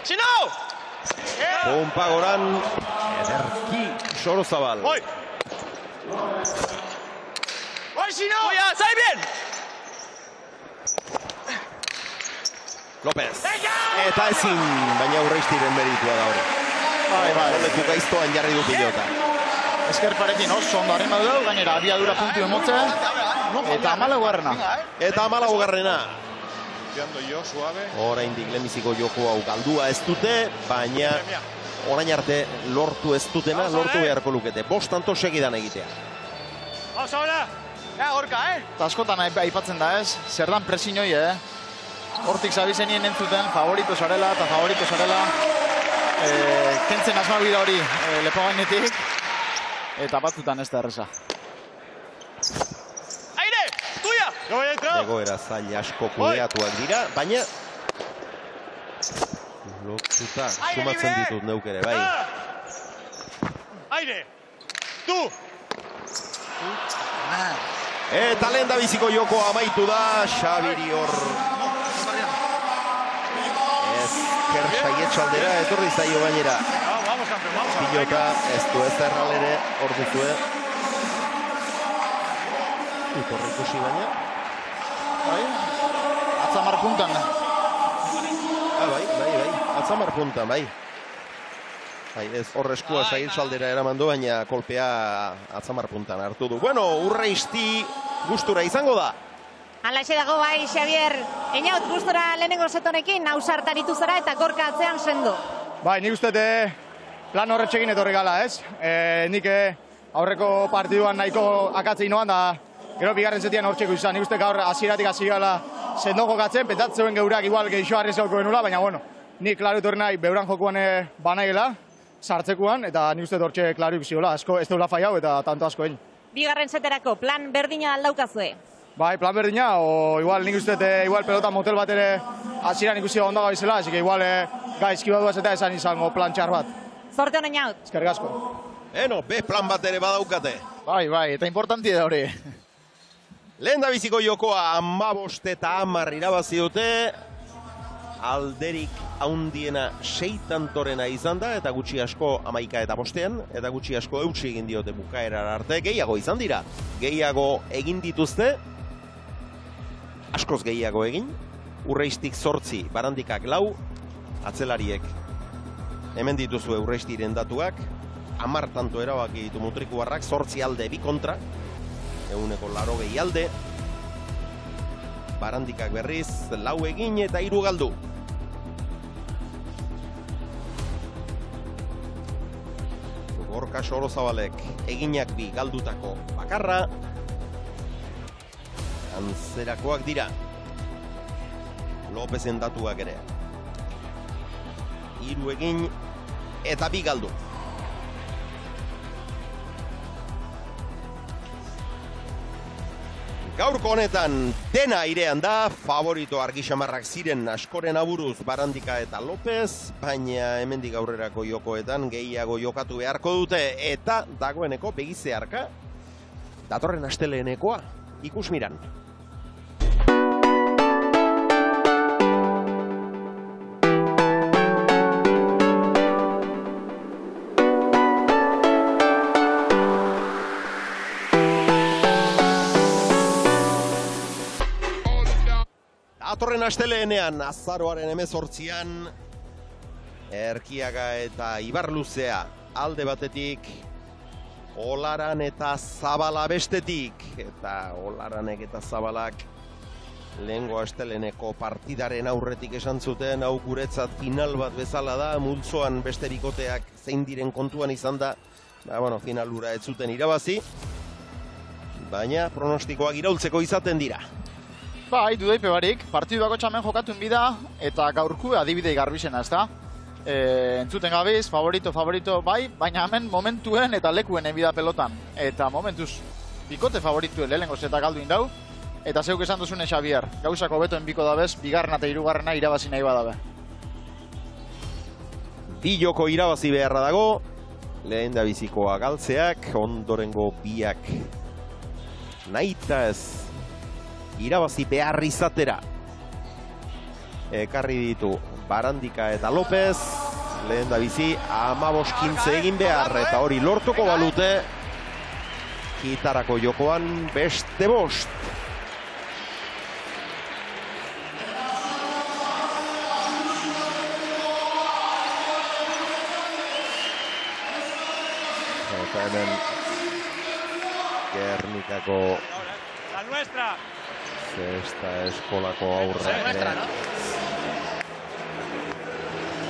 Si no. Pompa goran, ederki Sorozabal. Voy, si no. Voy a, ¡sale bien! López. Eta ezin, baina urreistiren meritua da hori. Bai. Horretu gaiztoan jarri du pilota. Eskerparekin oso ondo harren badu, gainera abiadura puntu emotzen, eta 14garrena. Eta 14garrena. Oraindik lehenbiziko joko hau galdua ez dute, baina orain arte lortu ez dutena, lortu beharko lukete. 5 tanto segidan egitea. Vamos ahora. Ja, Gorka, Eta askotan aipatzen da ez, zer dan presinoi, Hortik zabizenien entzuten, favorito zarela, kentzen asmabida hori lepo gainetik, eta batzutan ez da erreza. Aire, tuya. Yo voy a entrar. Egoera zail asko kudeatuak dira, baina lotuta sumatzen ditut neuk ere, bai. Aire. Tú. Eta lehen da biziko joko amaitu da, Xabiri hor. Ezker saietxaldera, etorri zaio gainera. Vamos, campeón, vamos. Pilota, ez du ez erralere, hor duzue. Itorri ikusi baina. Bai, atzamar puntan. Bai, atzamar puntan, bai. Ez hor eskua saietxaldera eraman du, baina kolpea atzamar puntan hartu du. Bueno, urreisti gustura izango da. Alaxe dago bai, Xavier. Einaut gustora lehenengo setonekin, ausartaritu zara eta Gorka atzean sendo. Bai, nik uste plan horretxekin etorri gala, ez? Nik aurreko partiduan nahiko akatzei noan da, gero bigarren zetian hortxeko izan. Nik uste gaur hasieratik hasi gala sendo jokatzen, pentsatzen geurak igual geixo arrezauko benula, baina bueno, nik klaro etorri nahi beuran jokuan banaiela, sartzekuan, eta nik uste hortxe klaro ikusiola, asko ez deula faiau eta tanto asko egin. Bigarren seterako plan berdina aldaukazue. Bai, plan berdina, o igual nik uste igual pelota motel bat ere hasieran ikusi ondo gabizela, así que igual gaizki badua eta esan izango plan txar bat. Zorte honen jaut. Eskerrik asko. Be plan bat ere badaukate. Bai, eta importanti da hori. Lehen da biziko jokoa 15-10 irabazi dute. Alderik haundiena 6 tantorena izan da, eta gutxi asko 11-5, eta gutxi asko eutsi egin diote bukaerara arte. Gehiago izan dira. Gehiago egin dituzte. Askoz gehiago egin. Urreiztik 8, Barandikak 4, atzelariek. Hemen dituzue Urreistiren datuak. 10 tanto erabaki ditu Mutrikuarrak, 8 alde 2 kontra. 80 alde. Barandikak berriz, 4 egin eta 3 galdu. Gorka Sorozabalek eginak 2 galdutako bakarra. Antzerakoak dira. Lopezen datuak ere. 3 egin eta 2 galdu. Gaurko honetan dena airean da, favorito argi xamarrak ziren askoren aburuz Barandika eta Lopez, baina hemendik aurrerako jokoetan gehiago jokatu beharko dute, eta dagoeneko begizearka datorren asteleenekoa ikusmiran. Datorren asteleenean, azaroaren 18an, Erkiaga eta Ibarluzea alde batetik, Olaran eta Zabala bestetik, eta Olaranek eta Zabalak lehengo asteleeneko partidaren aurretik esan zuten, hau guretzat final bat bezala da, multzoan beste bikoteak zein diren kontuan izan da, finalura ez zuten irabazi, baina pronostikoak iraultzeko izaten dira. Bai, dudaipe barik, partidu bako txamen jokatun bida, eta gaurku adibidei garbizena, ez da? Entzuten gabiz, favorito, bai, baina hemen momentuen eta lekuen ebida pelotan. Eta momentuz, bikote favorituen lehenengoz eta galdu indau, eta zeuk esan duzune Xavier, gauzako betoen biko dabez, bigarrena eta hirugarrena irabazi nahi badabe. 2 joko irabazi beharra dago, lehen da bizikoa galtzeak, ondorengo 2 nahita ez irabazi behar izatera. Ekarri ditu Barandika eta Lopez, lehen da bizi 15-15 egin behar, eta hori lortuko balute, gitarako jokoan beste 5. Eta hemen Gernikako La nuestra. Zesta eskolako aurra.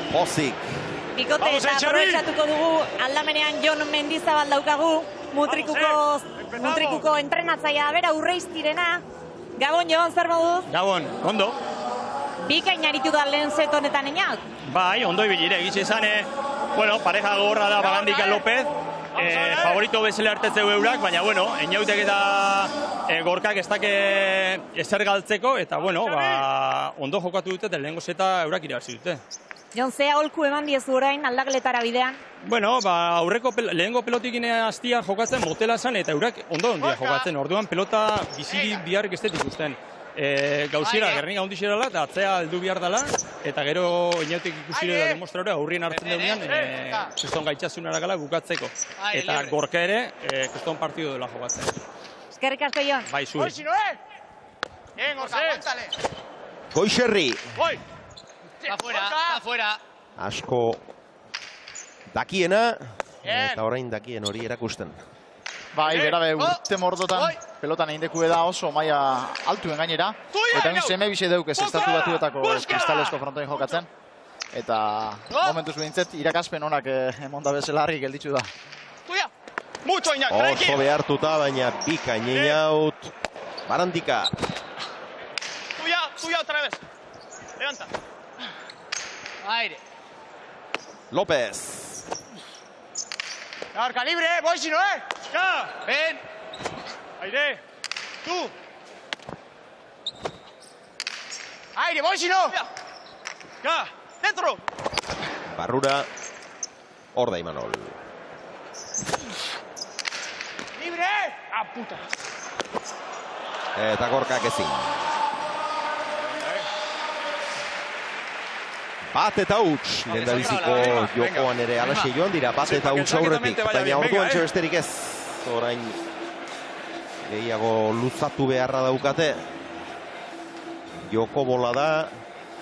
Pozik. Bikote eta aprobetxatuko dugu aldamenean Jon Mendizabal daukagu, Mutrikuko entrenatzaia bera Urreiztirena. Gabon, Jon, zer moduz? Gabon, ondo. Bikain aritu da lehen set honetan enak? Bai, ondo ibilire, egitxe esan, pareja gogorra da Barandika Lopez, favorito bezala hartetzeu eurak, baina, enautek eta gorkak ez dake ezer galtzeko, eta, ondo jokatu dute, eta lehengo zeta eurak irabazi dute. Jon, zea holku eman diezu orain aldagletara bidean? Aurreko lehengo pelotik hastia jokatzen motela zen, eta eurak ondo ondia jokatzen, orduan pelota bizi biharrik ez detik ikusten. Gauziera, Gernika ondixerala, eta atzea heldu behar dela, eta gero inautik ikusire da demostraurea aurrien hartzen duenean, kriston gaitxasunara gala bukatzeko. Eta gorka ere, kriston partido dela jokatzen. Eskerrik asko, Jon. Bai, zuri. Bien, Gorka, aguántale. Goixerri. Está fuera. Asko dakiena, eta orain dakien hori erakusten. Bai, berabe, urte mordotan pelotan egin deku da oso maia altuen gainera. Eta egin seme bize deuk ez estatu batuetako kristalesko frontoin jokatzen. Eta momentuz behintzet, irakaspen honak emonda bezala harri gelditzu da. Mucho, Iñak, tranqui. Oso behartuta, baina bikain inaut. Barandika. Tuya otra vez. Levanta. Aire. López. Gorka libre, voy si no, Ven. Aire. Tú. Aire, voy si no. Dentro. Barrura. Horda Imanol. Libre. libre! Ah, puta! Eta Gorkak ezin. Bat eta huts, lehendabiziko jokoan ere alaxe joan dira, bat eta huts aurretik, baina orduan besterik ez. Orain gehiago luzatu beharra daukate. Joko bola da,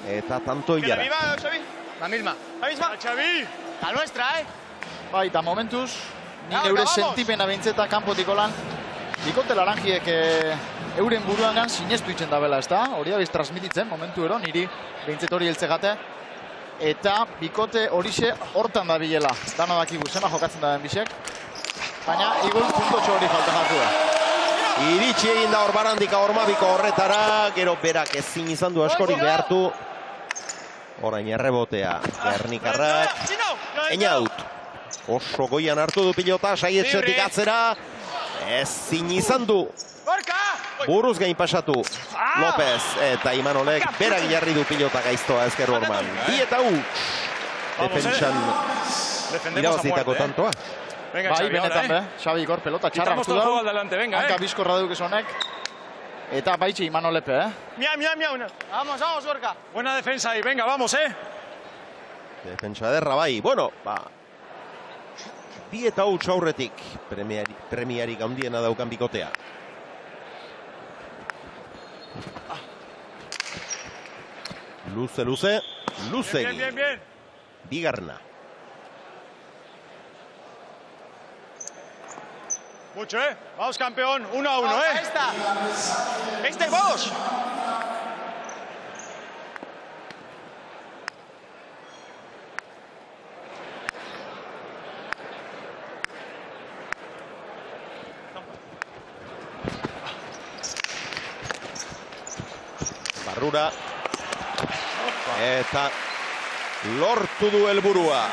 eta tanto hilara. La misma. Xavi! La nuestra, Bai, eta momentuz, nire eure sentipena bintzeta kanpotiko lan. Bikote laranjiek euren buruangan sinestu itzen da bela, ez da? Hori da biz transmititzen, momentu ero, niri bintzet hori heltzegate. Eta bikote horixe hortan da bilela. Dano dakigu, zema jokatzen da den bisek. Baina, igual puntotxo hori falta jartu da. Iritsi egin da hor Barandika Ormabiko horretara, gero berak ezin izan du askorik behartu. Orain errebotea, Gernikarrak, Einaut. Oso goian hartu du pilota, saietxetik atzera. Ezin izan du. Buruz gain pasatu López eta Imanolek berak jarri du pilota gaiztoa ezker Orman. Bi eta huts. Defentsan irabazitako tantoa. Bai, benetan be. Xabi Igor pelota txarra hartu da. Hanka bizkorra duk esonek. Eta baitxe Imanolepe, Miau. Vamos, Gorka. Buena defensa ahí, venga, vamos, Defensa derra bai. Bueno, bi eta huts aurretik premiarik handiena daukan bikotea. Luze. Bien. Bigarna. Mucho, Vamos, campeón. 1-1, vamos. Barrura. Eta lortu du helburua.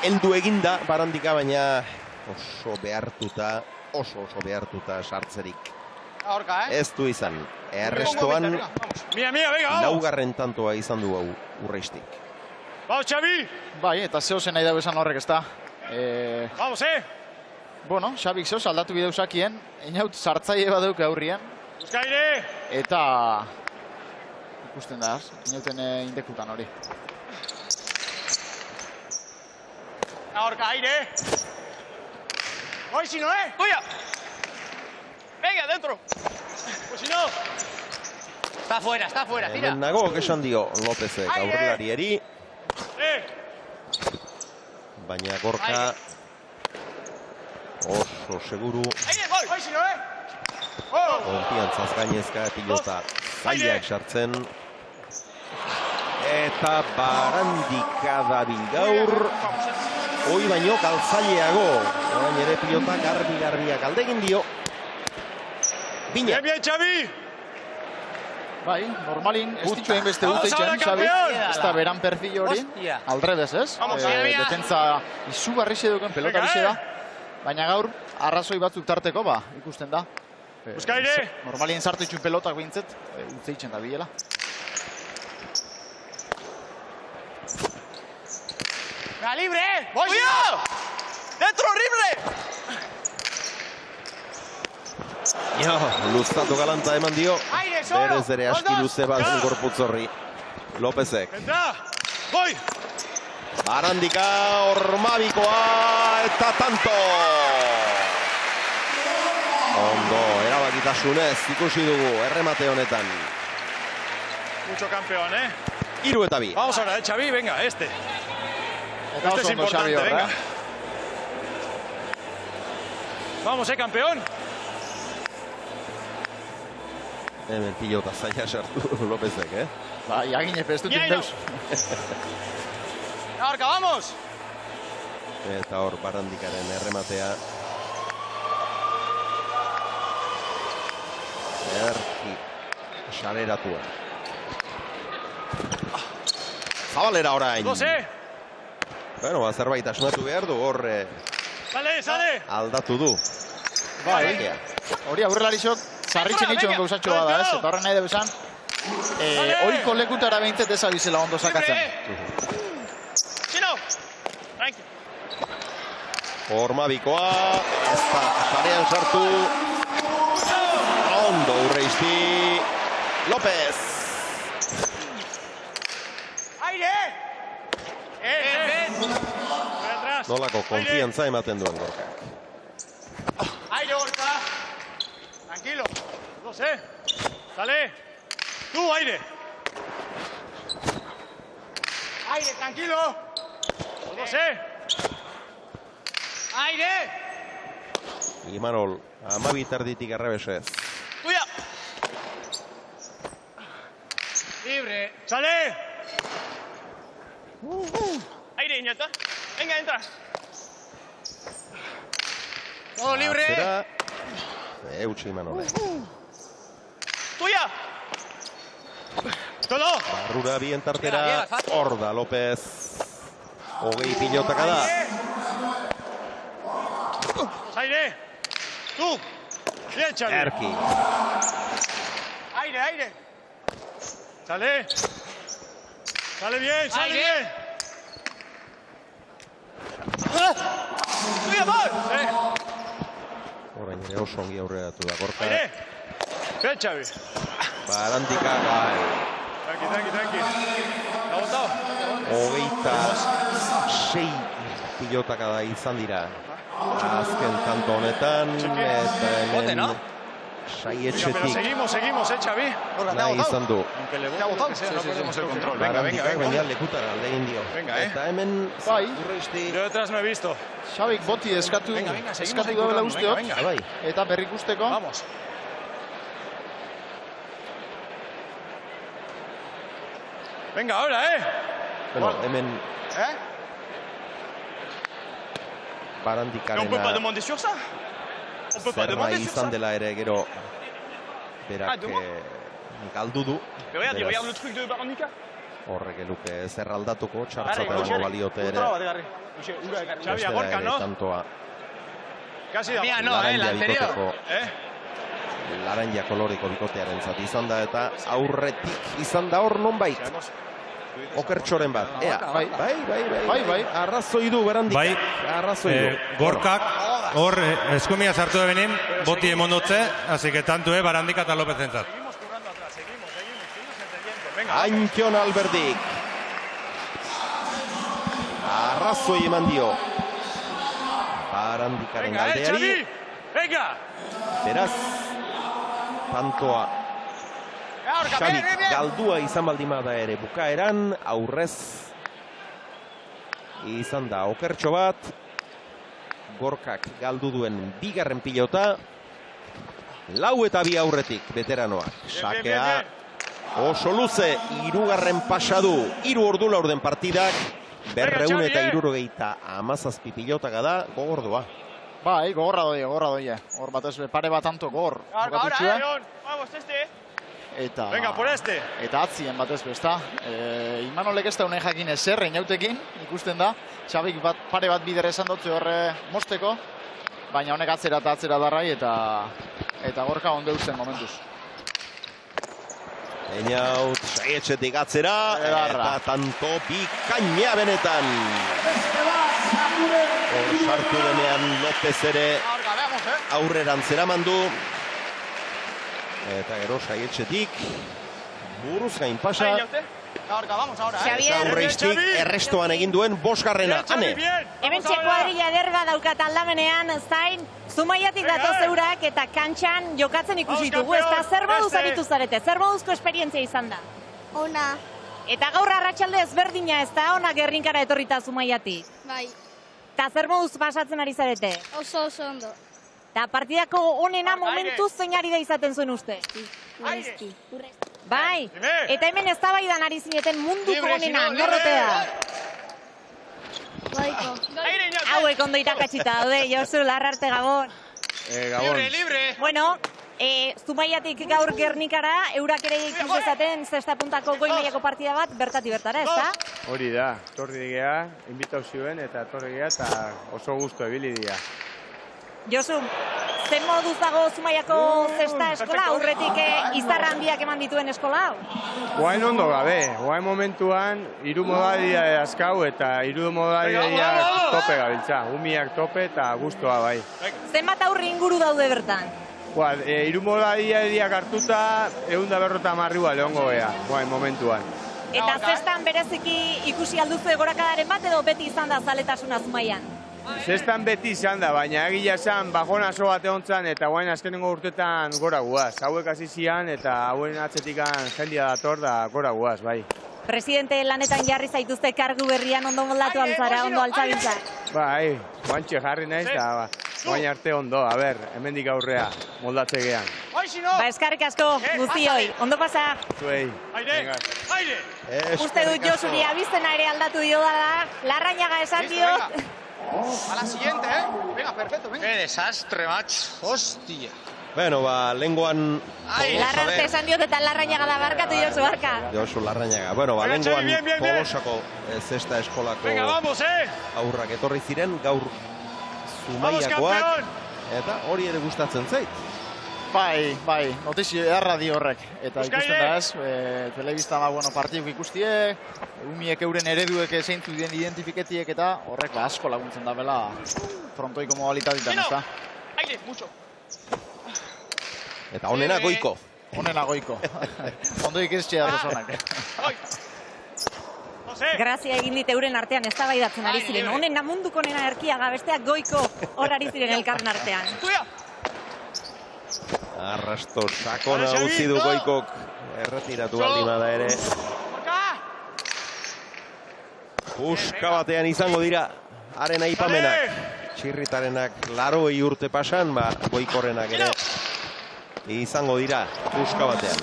Heldu eginda Barandika, baina oso behartuta sartzerik. Ez du izan. Errestoan laugarren tantoa izan du hau Urreiztik. Vamos, Xavi! Bai, eta zehozen nahi dago esan horrek ez da. Vamos, Bueno, Xabik zehoz aldatu bideuzakien, Einaut sartzaile badeuk aurrien. Euskaire! Eta ikusten da, Inauten indekutan hori. Gorka, aire! Hoy si no, ¡Tuya! ¡Venga, dentro! Pues si no... Está fuera, tira. Hemen nago, esan dio Lópezek aurrelarieri. Baina Gorka oso seguru. Hoy si no, Konfiantzaz gainezka pilota zailak sartzen. Eta Barandika dabil gaur. Hoi baino galtzaileago. Orain ere pilota garbiak aldegin dio. Bina. Bien, Xavi! Bai, normalin ez ditu egin beste dut eitzen, Xabi. Ez da beran perfil hori. Aldrebez, ez? Defentza izugarri duken pelota bize da. Baina gaur, arrazoi batzuk tarteko, ikusten da. Euskaire! Normalien sartu itxun pelotak bintzet, utzeitzen da bilela. ¡Venga, libre! ¡Cuidado! ¡Dentro, horrible! Ja, luztatu galanta eman dio. Berez ere aski luze bat gorputz horri. Lópezek. Goi! Barandika Ormabikoa eta tanto! Ondo, erabakitasunez ikusi dugu erremate honetan. Mucho campeón, 3 eta 2. Vamos ahora, Xavi, venga, este. Este es importante, venga. Vamos, campeón. Hemen pilota zaila sartu Lópezek, Bai, agine pestutien deus. Gorka, vamos! Eta hor Barandikaren errematea. Erki saleratua. Zabalera orain. Bueno, zerbait asmatu behar du, hor aldatu du. Bai, hori aurrelarizok zarritzen itxoen gauzatxo bada, ez? Eta horren nahi dugu esan, oiko lekutara behintzet ezabizela ondo sakatzen. Ormabikoa, ez da, sarean sartu. Ondo urreizti. López. Aire! Nolako konfiantza ematen duen Gorkak. Aire, Gorka. Tranquilo. No sé. Sale. Tú, aire. Aire, tranquilo. No sé. Aire. Imanol, 12 erditik errebesez. Tuya. Libre. Sale. Aire, Iñata. Venga, entra. Todo libre. Atzera. Eutsi Imanol. Tuya. Todo. Barrura bien tartera. Hor da López. Hogei pilotaka da. Aire. Tú. Bien, Xavi. Erki. Aire, aire. Sale. Sale bien, sale bien. Tuya, gol. Orain ere oso ongi aurreratu da Gorka. Aire. Bien, Xavi. Barandika gai. Tranqui. ¿Ha votado? 26 pilotaka da izan dira. Azken tanto honetan. Eta hemen Saietxetik. Seguimos, Xavi. Nahi izan du. ¿Ha votado? No perdemos el control. Barandikak baina lekutara alde egin dio. Eta hemen urreizti. Yo detrás no he visto. Xabik boti eskatu dobela usteot. Eta berrik usteko. Vamos. Venga, ahora, Bueno, hemen Barandikarena zer nahi izan dela ere gero berak galdu du. Horrek eluke zer aldatuko, txartzat edango baliote ere. Beste ere tantoa. Laranja koloriko bikotearen zat izan da eta aurretik izan da hor nonbait. Okertxoren bat. Ea, bai. Arrazoi du Barandikak. Arrazoi du. Gorkak hor eskumia sartu da benin, boti emondotze, así que tanto Barandika eta López entzat. Antxon Alberdik. Arrazoi eman dio. Barandikaren galdeari. Beraz, tantoa Xabik galdua izan baldima da ere bukaeran, aurrez izan da okertxo bat. Gorkak galdu duen bigarren pilota. 4 eta 2 aurretik veteranoak. Sakea oso luze, 3. pasadu, 3 ordu laurden partidak. 277 pilotaka da, gogordua. Bai, gogorra doia. Hor batez pare bat tanto gogor. Eta venga, por este. Eta atzien batez besta. Imanolek ez da unen jakin ezer, inautekin, ikusten da. Xabik pare bat bider esan dutze horre mosteko. Baina honek atzera eta atzera darrai eta Gorka ondo eusten momentuz. Einaut, Saietxetik atzera, eta tanto bikaina benetan. Hor sartu denean López ere aurreran zeraman du. Eta gero Saietxetik buruz gain pasa. Eta aurreiztik errestoan egin duen 5. Ane. Hemen kuadrilla derba daukat aldamenean, zain, Zumaiatik datoz eurak eta kantxan jokatzen ikusi dugu. Eta zer moduz aritu zarete, zer moduzko esperientzia izan da? Ona. Eta gaur arratsalde ezberdina ez da, ona Gernikara etorrita Zumaiatik? Bai. Eta zer moduz pasatzen ari zarete? Oso ondo. Eta partidako onena momentuz zein ari da izaten zuen uste? Urrezti. Bai, eta hemen eztabaidan ari zineten munduko onena, norrote da? Baiko. Hauek ondo irakatxita daude, Josu, larrarte Gabon. Gabon. Libre. Bueno, Zumaiatik gaur Gernikara, eurak ere ikusezaten zesta puntako goi mailako partida bat, bertati bertara, ez da? Hori da, torri digea, invitauzioen eta torri digea eta oso guztu ebili dira. Josu, Zer moduz dago Zumaiako zesta eskola, aurretik izarran biak eman dituen eskola hau? Guain ondo gabe, guain momentuan, hiru modalidade askau eta hiru modalidade tope gabiltza. Umiak tope eta guztua bai. Zenbat aurri inguru daude bertan? Hiru modalidadeak hartuta, 150 lehongo gea, guain momentuan. Eta zestan bereziki ikusi alduzu gorakadaren bat edo beti izan da zaletasuna Zumaian? Zestan beti izan da, baina egila esan bajonazo bat egon zan eta guain azkenengo urtetan gora guaz. Hauek hasi zian eta hauen atzetikan jendia dator da gora guaz, bai. Presidente lanetan jarri zaituzte kargu berrian ondo moldatu altzara, ondo altzabiltza? Bai, guantxe jarri naiz eta guain arte ondo, a ber, hemendik aurrea, moldatze gean. Ba, eskarrik asko, guztioi, ondo pasa. Zuei. Uste dut Josuri abizena ere aldatu dio dala, Larrañaga esan diot. A la siguiente, Venga, perfecto, venga. Qué desastre, macho. Hostia. Bueno, lenguan... Larrarte esan diot eta Larrañaga da barkatu Josu barka. Josu Larrañaga. Bueno, lenguan Tolosako zesta eskolako aurrak etorri ziren, gaur Zumaiakoak, eta hori ere gustatzen zait. Bai, notizio edarra di horrek. Eta ikusten da ez, telebista partiduk ikustie, umiek euren ereduek zeintzu den identifiketiek eta horrek asko laguntzen da bela frontoiko modalitateetan, ezta? Aire, mucho. Eta honena goiko. Honena goiko. Ondo ikiztxe da personak. Grazia egin dit euren artean eztabaidatzen ari ziren. Honen munduko nena erkiaga, besteak goiko hor ari ziren elkarren artean. Arrasto sakona utzi du goikok, erretiratu baldin bada ere. Puska batean izango dira, haren aipamenak. Txirritarenak 80 urte pasan, goikorrenak ere izango dira puska batean.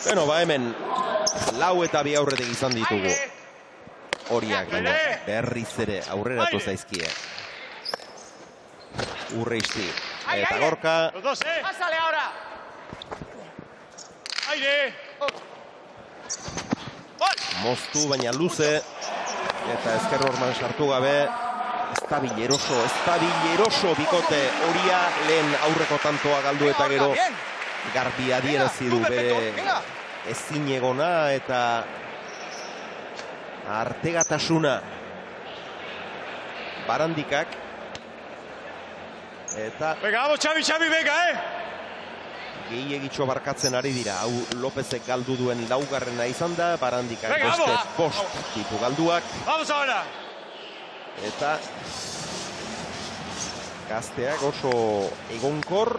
Bueno, hemen 4 eta 2 aurretik izan ditugu. Horiak berriz ere aurreratu zaizkie. Urreisti. Eta Gorka. Pásale ahora. Aire. Moztu, baina luze. Eta ezker horman sartu gabe. Ez da bileroso bikote. Horia lehen aurreko tantoa galdu eta gero garbi adierazi du bere ezinegona eta artegatasuna Barandikak. Eta... Venga, vamos, Xavi, venga, Gehiegitxo barkatzen ari dira. Hau Lopezek galdu duen laugarrena izan da, Barandikak beste post ditu galduak. Vamos ahora! Eta... gazteak oso egonkor.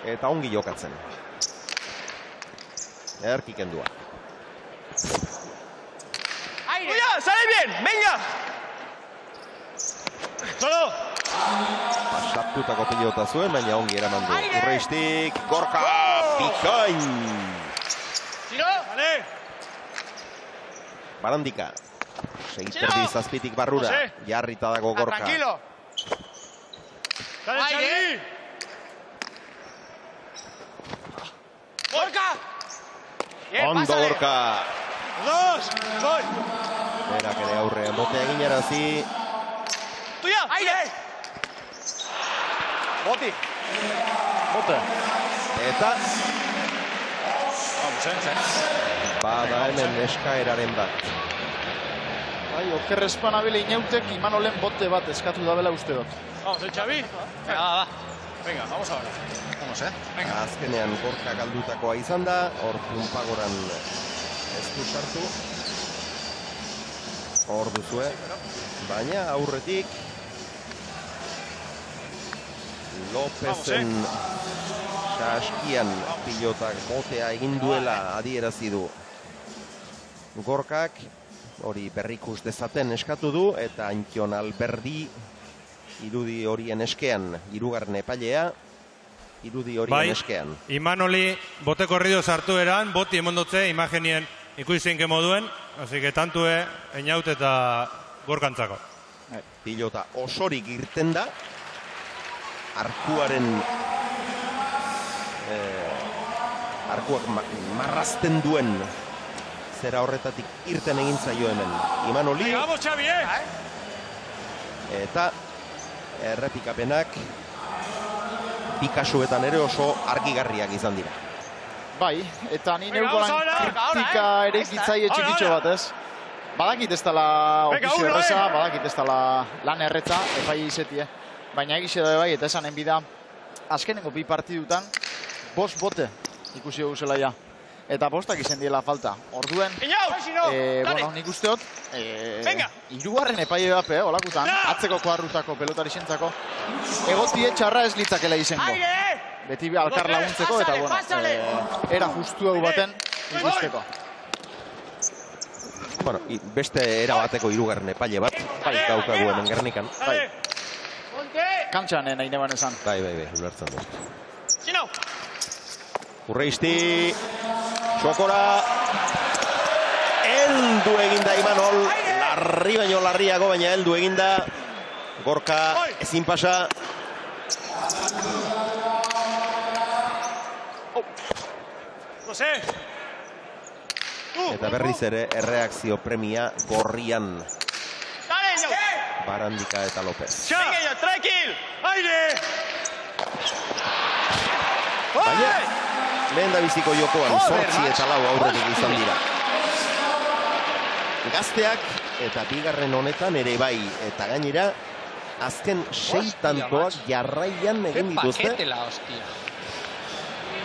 Eta ongi jokatzen. Erkikendua. ¡Aire! ¡Sale bien! ¡Venga! Solo! Pasatutako pilota zuen, baina ongi eraman du. Urreistik, Gorka, bikain! Barandika. Seiterdi zazpitik barrura. Jarrita dago Gorka. Tranquilo! ¡Dale, Xavi! ¡Gorka! Ondo Gorka! ¡Dos! ¡Gol! Berak ere aurrean botea eginarazi. ¡Tuya! ¡Aire! Boti! Bote! Eta... Vamos, bada hemen eskaeraren bat. Bai, oker espanabile inautek Imanolen bote bat eskatu dabela uste dut. Vamos, Xavi. Venga, va. Venga, vamos ahora. Vamos, Venga. Azkenean Gorka galdutakoa izan da, hor Plumpagoran ez du sartu. Hor duzue, baina aurretik Lopezen saskian pilotak botea egin duela adierazi du. Gorkak hori berrikus dezaten eskatu du eta Antjon Alberdi irudi horien eskean, hirugarren epailea, irudi horien eskean. Imanoli bote korrido sartu eran, boti emondotze imagenien ikuizinke moduen, así que tantue einaut eta Gorkantzako. Pilota osorik irten da, arkuaren arkuak marrazten duen zera horretatik irten egin zaio hemen Imanoli. Vamos, Xavi, Eta errepikapenak bi kasuetan ere oso argigarriak izan dira. Bai, eta ni neukolan kritika ere gitzaie txikitxo bat, ez? Badakit ez dela ofizio erreza, badakit ez dela lan erretza, epai izetie. Baina egize da bai, eta esanen bida, azkenengo bi partidutan, 5 bote ikusi dugu zela ja. Eta 5 izan diela falta. Orduen, bueno, nik usteot, hirugarren epaile bape, olakutan, atzeko koarrutako pelotari zentzako, egotie txarra ez litzakela izango. Beti alkar laguntzeko, eta bueno, era justu hau baten ikusteko. Bueno, beste era bateko hirugarren epaile bat, daukagu hemen Gernikan. Kantxan nahi neban esan. Bai, ulertzen du. Urreisti, txokora, heldu eginda Imanol, larri baino larriago, baina heldu eginda, Gorka ezin pasa. Eta berriz ere erreakzio premia Gorrian. Barandika eta López. Baina, lehen da biziko jokoan 8 eta 4 aurretik izan dira. Gazteak eta bigarren honetan ere bai, eta gainera, azken 6 tantoak jarraian egin dituzte.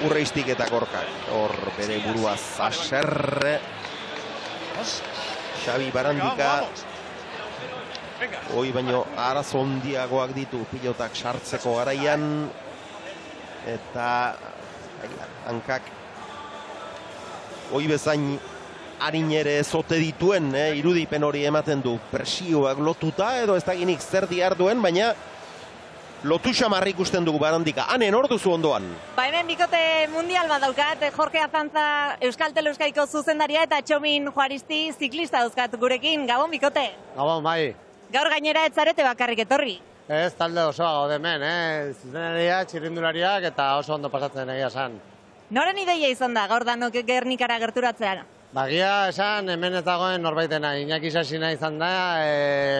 Urreistik eta Gorkak, hor bere burua zaserre. Xabi Barandika, hoi baino arazo hondiagoak ditu pilotak sartzeko garaian. Eta hankak hoi bezain harin ere zote dituen, irudipen hori ematen du. Presioak lotuta edo ez dakinik zer duen, baina lotu xamarri ikusten dugu Barandika. Hanen hor duzu ondoan. Ba hemen bikote mundial bat daukat, Jorge Azantza Euskaltel Euskaiko zuzendaria eta Txomin Juaristi ziklista dauzkat gurekin. Gabon bikote? Gabon, bai. Gaur gainera ez zarete bakarrik etorri. Ez talde osoa gaude hemen, zuzenaria, txirrindulariak eta oso ondo pasatzen egia esan. Noren ideia izan da gaur danok Gernikara gerturatzean? Bagia esan hemen ez dagoen norbaitena, Iñaki Sasina izan da,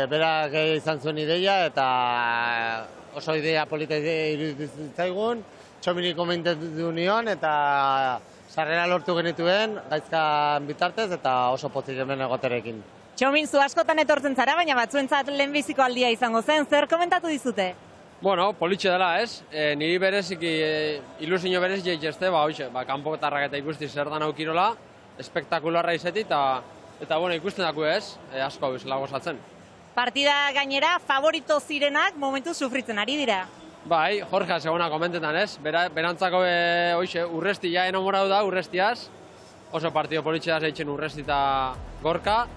berak izan zuen ideia eta oso idea polita iruditzen zaigun, Txomini komentetu nion eta sarrera lortu genituen, gaizkan bitartez eta oso pozik hemen egoterekin. Txomin, zu askotan etortzen zara, baina batzuentzat lehenbiziko aldia izango zen, zer komentatu dizute? Bueno, politxe dela, ez? Niri bereziki ilusio berez jeitxeste, kanpotarrak eta ikusti zer dan aukirola, espektakularra izeti, eta bueno, ikusten daku ez, asko bizela gozatzen. Partida gainera, favorito zirenak momentu sufritzen ari dira. Bai, Jorge, seguna komentetan ez, berantzako Urresti ja enamorau da, Urrestiaz, oso partido politxe da zeitzen Urresti eta Gorka,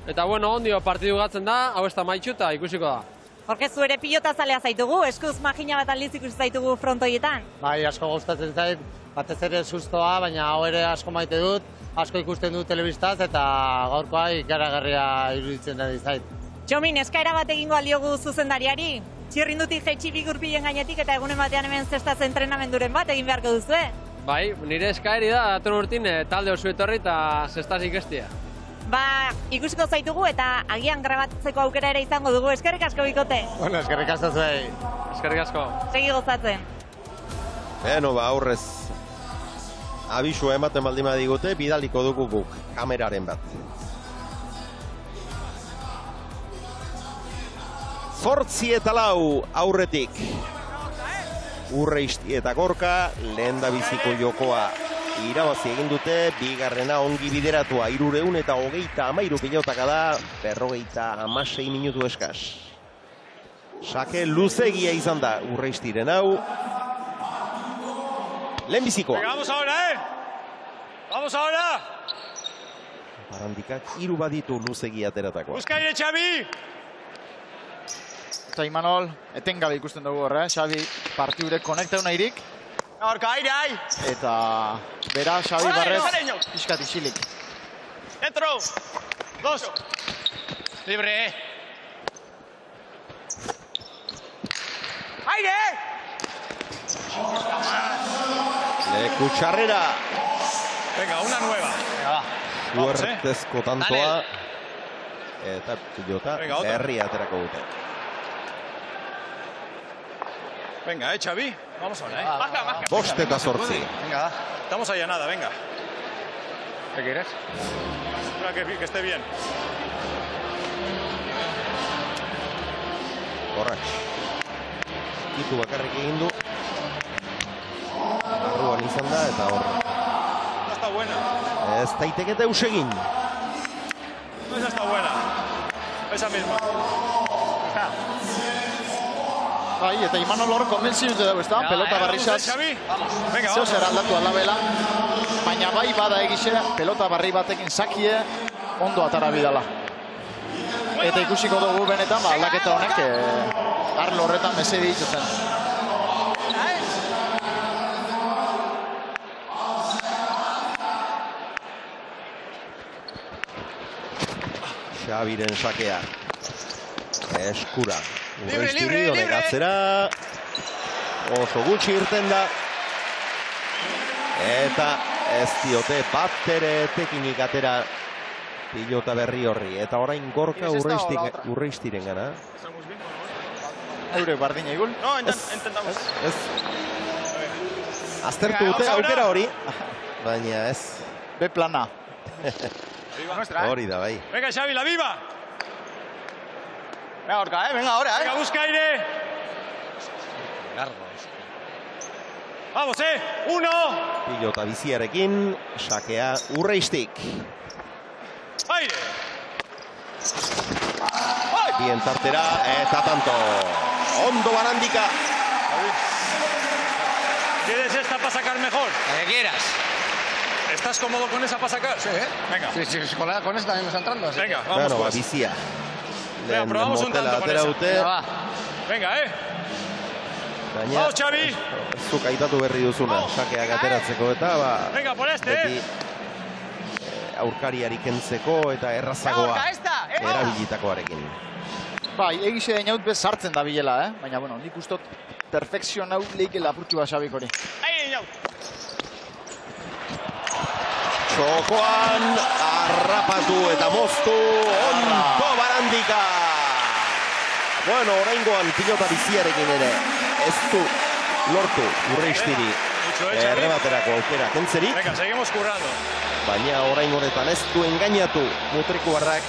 eta bueno, ondio partidu gatzen da, hau ez da maitxu eta ikusiko da. Jorge, zu ere pilota zalea zaitugu, eskuz magina bat aldiz ikusi zaitugu frontoietan. Bai, asko gustatzen zait, batez ere sustoa, baina hau ere asko maite dut, asko ikusten dut telebistaz eta gaurkoa ikaragarria iruditzen da zait. Txomin, eskaera bat egingo aldiogu zuzendariari, txirrindutik jaitsi bigurpilen gainetik eta egunen batean hemen zestaz entrenamenduren bat egin beharko duzue. Bai, nire eskaeri da, datorn urtin talde oso etorri eta zestaz ikestia. Ba, ikusiko zaitugu eta agian grabatzeko aukera ere izango dugu. Eskerrik asko bikote. Bueno, eskerrik asko zuei. Eskerrik asko. Segi gozatzen. Beno, ba, aurrez abisua ematen baldin badigute, bidaliko dugu guk kameraren bat. 8 eta 4 aurretik. Urreisti eta Gorka, lehen da biziko jokoa irabazi egin dute, bigarrena ongi bideratua, 323 pilotaka da, 56 minutu eskas. Sake luzegia izan da Urreistiren hau. Lehen bizikoa. Vamos ahora, Vamos ahora. Barandikak 3 baditu luzegia ateratakoa. Busca ire, Xavi. Eta Imanol, etengabe ikusten dugu horre, Xavi partidurek konekta unairik. Gorka, aire, aire. Eta bera Xavi Barrez pixkat isilik. Dentro. 2. Libre. Aire. Leku txarrera. Venga, una nueva. Venga, va. Suertezko tantoa. Eta pilota berri aterako dute. Venga, Xavi. Vamos ahora, Baja. Bost eta 8. Venga, estamos ahí a nada, venga. ¿Qué quieres? Espera que esté bien. Horrak. Itu bakarrik egin du. Barruan izan da eta hor. No está buena. Ez daiteke deus egin. No, esa está buena. Esa misma. Bai, eta Imanol hor konbentzionute dago, ez da? Pelota barrizaz. Zeo zer aldatu alabela. Baina bai bada egixe, pelota barri batekin sakie, ondo atara bidala. Eta ikusiko dugu benetan, aldaketa honek arlo horretan mesedi dituzen. Xabiren sakea. Eskura. Urreiztiri honek atzera. Oso gutxi irten da. Eta ez diote bat ere tekinik atera pilota berri horri. Eta orain Gorka Urreiztiren gana. Eure bardina igul? No, intentamos. Ez. Aztertu dute aukera hori. Baina ez. B plana. Hori da, bai. Venga, Xavi, la viva. Venga, Gorka, venga ahora, Venga, busca aire. Vamos, 1. Pilota biziarekin, sakea Urreiztik. Aire. Bien tartera, eta tanto. Ondo Barandika. ¿Quieres esta para sacar mejor? La que quieras. ¿Estás cómodo con esa para sacar? Sí, Venga. Sí, con esta también me está entrando. Así. Venga, vamos Bueno, pues. bizia. Venga, probamos un tanto con esa. Venga, Baina, vamos, Xavi. zuk aitatu berri duzuna, sakeak ateratzeko eta Venga, por este, beti aurkariari kentzeko eta errazagoa erabilitakoarekin. Bai, egize dainaut bez sartzen da bilela, baina, bueno, nik ustot perfekzion hau leike lapurtxua Xabik hori. Txokoan, harrapatu eta moztu, ondo Barandika. Bueno, oraingoan pilota biziarekin ere, ez du lortu Urreiztiri errebaterako aukera kentzerik. Venga, seguimos currando. Baina orain honetan ez du engainatu Mutrikuarrak.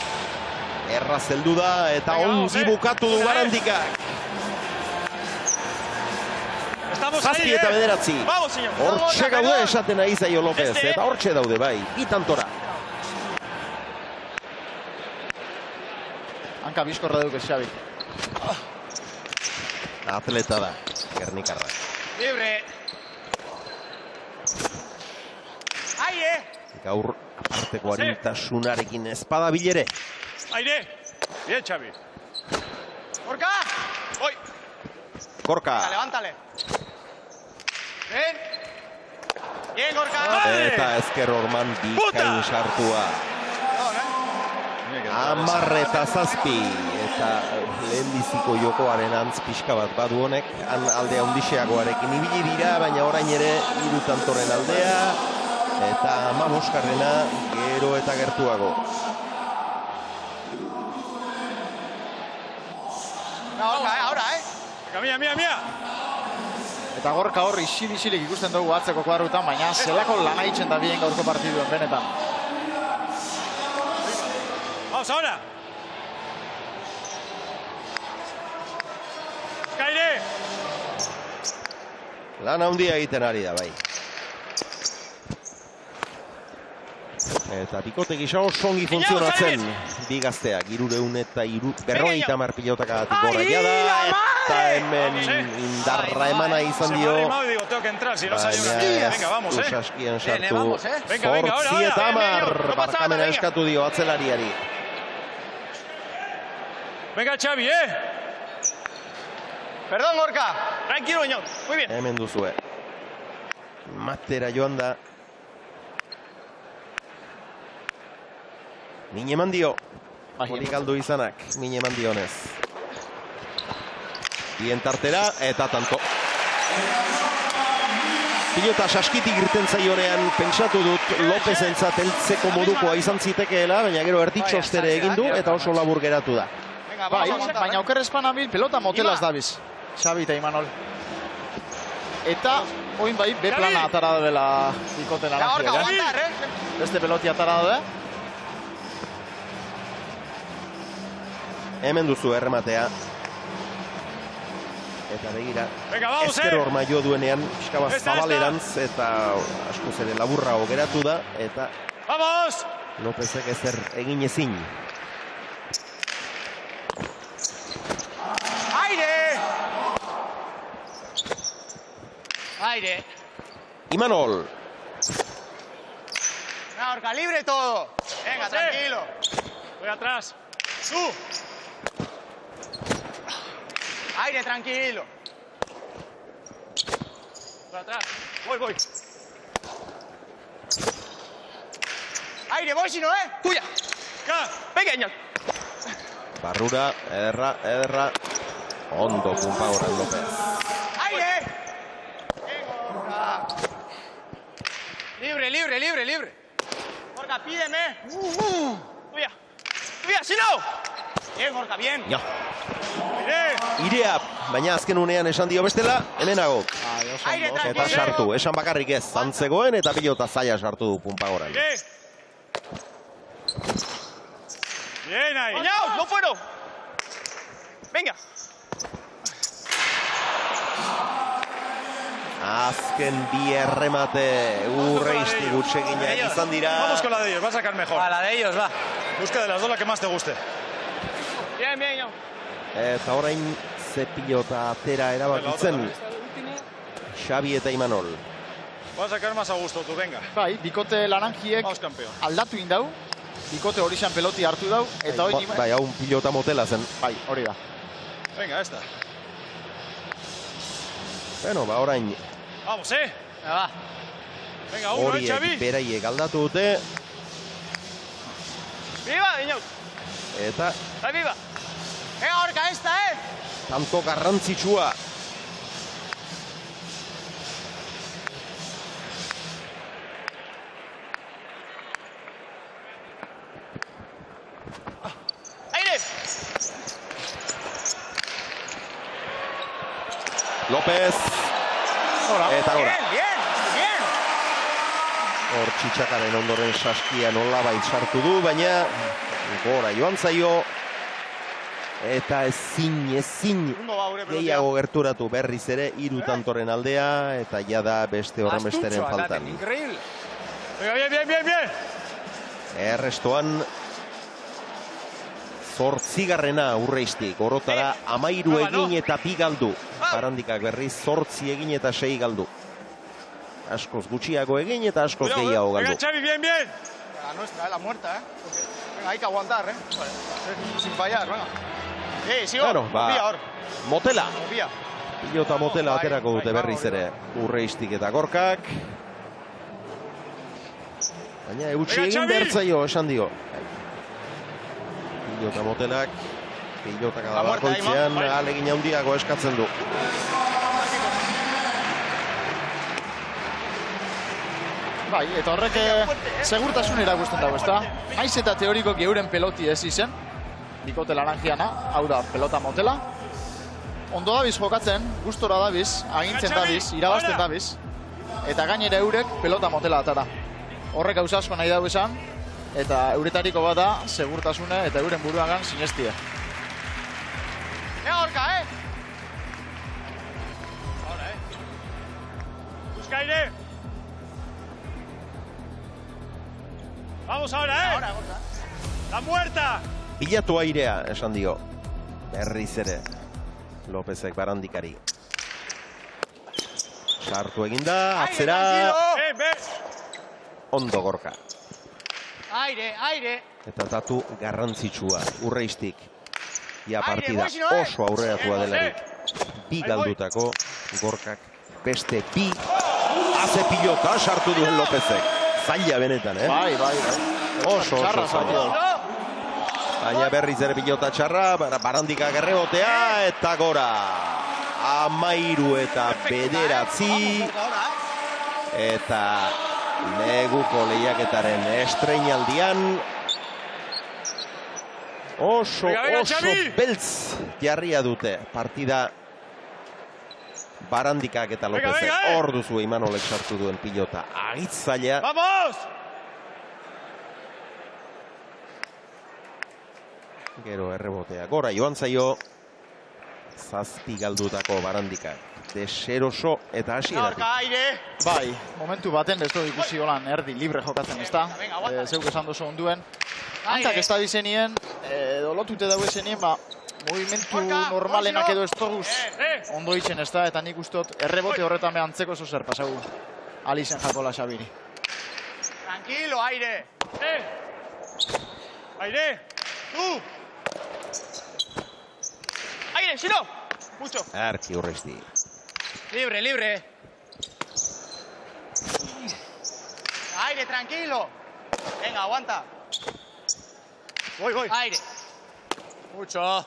Erraz heldu da eta ongi bukatu du Barandikak. Zazpi eta bederatzi. Hortxe gaude esaten ari zaio López. Eta hortxe daude bai, bitantora. Hanka bizkorra duke Xabik. Atleta da, Gernikarra. Libre. Aire. Gaur arteko arintasunarekin espada bilere. Aire. Bien, Xavi. Gorka. Voy. Gorka. Levántale. Ven. Bien, Gorka. Eta ezker horman bikain sartua. 10 eta 7 eta lehenbiziko jokoaren antz pixka bat badu honek, alde handixeagoarekin ibili dira, baina orain ere 3 tantoren aldea eta 15garrena gero eta gertuago. Ahora, Venga, mía. Eta Gorka hor isilik ikusten dugu atzeko kuadrutan, baina zelako lana itzen da bien gaurko partiduen, benetan. Vamos ahora. Caire. Lan handia egiten ari da, bai. Eta bikote gisa osongi funtzionatzen bi gazteak, 350 pilotakatik gorra da, eta hemen indarra emana izan dio. Baina usaskien sartu 8 eta 10 barkamena eskatu dio atzelariari. Venga, Xavi, Perdón, Gorka. Tranquilo, Iñaut. Muy bien. Hemen duzue. Matera joan da. Mine eman dio. Horik aldu izanak, mine eman dionez. Bien tartera, eta tanto. Pilota saskitik irten zaionean pentsatu dut Lopezentzat heltzeko modukoa izan zitekeela, baina gero erditxostere egin du eta oso labur geratu da. Bai, baina oker espanabil pelota motelaz dabiz. Xabi eta Imanol. Eta, oin bai, B plana atara dela bikote laranjiak. Beste peloti atara da. Hemen duzu errematea. Eta begira, ezker horma jo duenean, pixka bat zabalerantz, eta askoz ere laburra geratu da, eta Lopezek ezer egin ezin. Aire. Imanol. Orca, libre todo. Venga, tranquilo. Voy atrás. Tú. Aire, tranquilo. Voy atrás. Voy. Aire, voy si no, Tuya. Venga, Iñak. Barrura, ederra. Ondo punpa horan Lopez. Aire. Libre. Gorka, pídeme. Tuya, si no. Bien, Gorka, bien. Ja. Irea, baina azken unean esan dio bestela, hemenago. Eta sartu, esan bakarrik ez, zantzegoen eta pilota zaila sartu du punpa horan. Bien ahí. ¡Iñao, no fueron! Venga. Azken bi erremate urreisti gutseginak izan dira. Vamos con la de ellos, va a sacar mejor. A la de ellos, va. Busca de las dos la que más te guste. Bien, Iñao. Eta orain ze pilota atera erabakitzen. Xabi eta Imanol. Va a sacar más a gusto, tú, venga. Bai, bikote laranjiek aldatu indau. Bikote hori xan peloti hartu dau. Eta hori... Bai, hau pilota motela zen. Bai, hori da. Venga, esta. Bueno, ba, orain... Vamos, va. Venga, uno, Xavi. Horiek beraiek aldatu dute. ¡Viva, Iñao! Eta... ¡Viva! ¡Venga, Orca, esta, Tanto garrantzitsua. ¡Aire! López. Eta gora. Bien. Hor txitxakaren ondoren saskia nolabait sartu du, baina gora joan zaio. Eta ezin gehiago gerturatu berriz ere 3 tantoren aldea, eta jada beste horrenbesteren faltan. Increíble. Bien. Errestoan 8. urreistik, orotara 13 egin eta 2 galdu. Barandikak berriz 8 egin eta 6 galdu. Askoz gutxiago egin eta askoz gehiago galdu. Venga, Xavi, bien. La nuestra, la muerta, Venga, hay que aguantar, Sin fallar, venga. Sigo, confía ahora. Motela. Pilota motela aterako dute berriz ere urreistik eta gorkak. Baina eutxi egin bertzaio, esan dio. Pilota motelak, pilota kada bakoitzean alegin handiago eskatzen du. Bai, eta horrek segurtasun erakusten dago, ezta? Haiz eta teorikoki euren peloti ez izen, bikote laranjiana, hau da pelota motela. Ondo dabiz jokatzen, gustora dabiz, agintzen dabiz, irabazten dabiz. Eta gainera eurek pelota motela atara. Horrek gauza asko nahi dago esan, eta euretariko bat da, segurtasune eta euren buruagan sinestie. Orca, Ahora, Busca aire. Vamos ahora, Ahora, La muerta. Bilatu airea, esan dio. Berriz ere. Lopezek barandikari. Sartu eginda, atzera. Ondo gorka. Aire. Eta datu garrantzitsua, urreistik. Ia partida oso aurreratua delarik. 2 galdutako gorkak beste 2. Haze pilota sartu duen Lopezek. Zaila benetan, Bai. Oso zaila. Baina berriz ere pilota txarra, barandika gerrebotea, eta gora. 13 eta 9. Eta neguko lehiaketaren estreinaldian oso beltz jarria dute. Partida Barandikak eta Lopezek. Hor duzu Imanolek sartu duen pilota. Agitzailea. Vamos! Gero errebotea. Gora joan zaio. Zazpi galdutako Barandikak. Deseroso eta hasieratik. Bai, momentu baten ez du ikusi holan erdi libre jokatzen, ez da? Zeuk esan dozu onduen. Antzak ez da bizenien, edo lotute dago ezenien, movimentu normalenak edo ez toguz ondo itzen, ez da? Eta nik ustot errebote horretan behantzeko zo zer pasagu. Alizen jakola Xabiri. Tranquilo, aire. Aire. Tú. Aire, si no. Mucho. Erki Urresti. Libre, libre. Aire, tranquilo. Venga, aguanta. Voy. Aire. Mucho.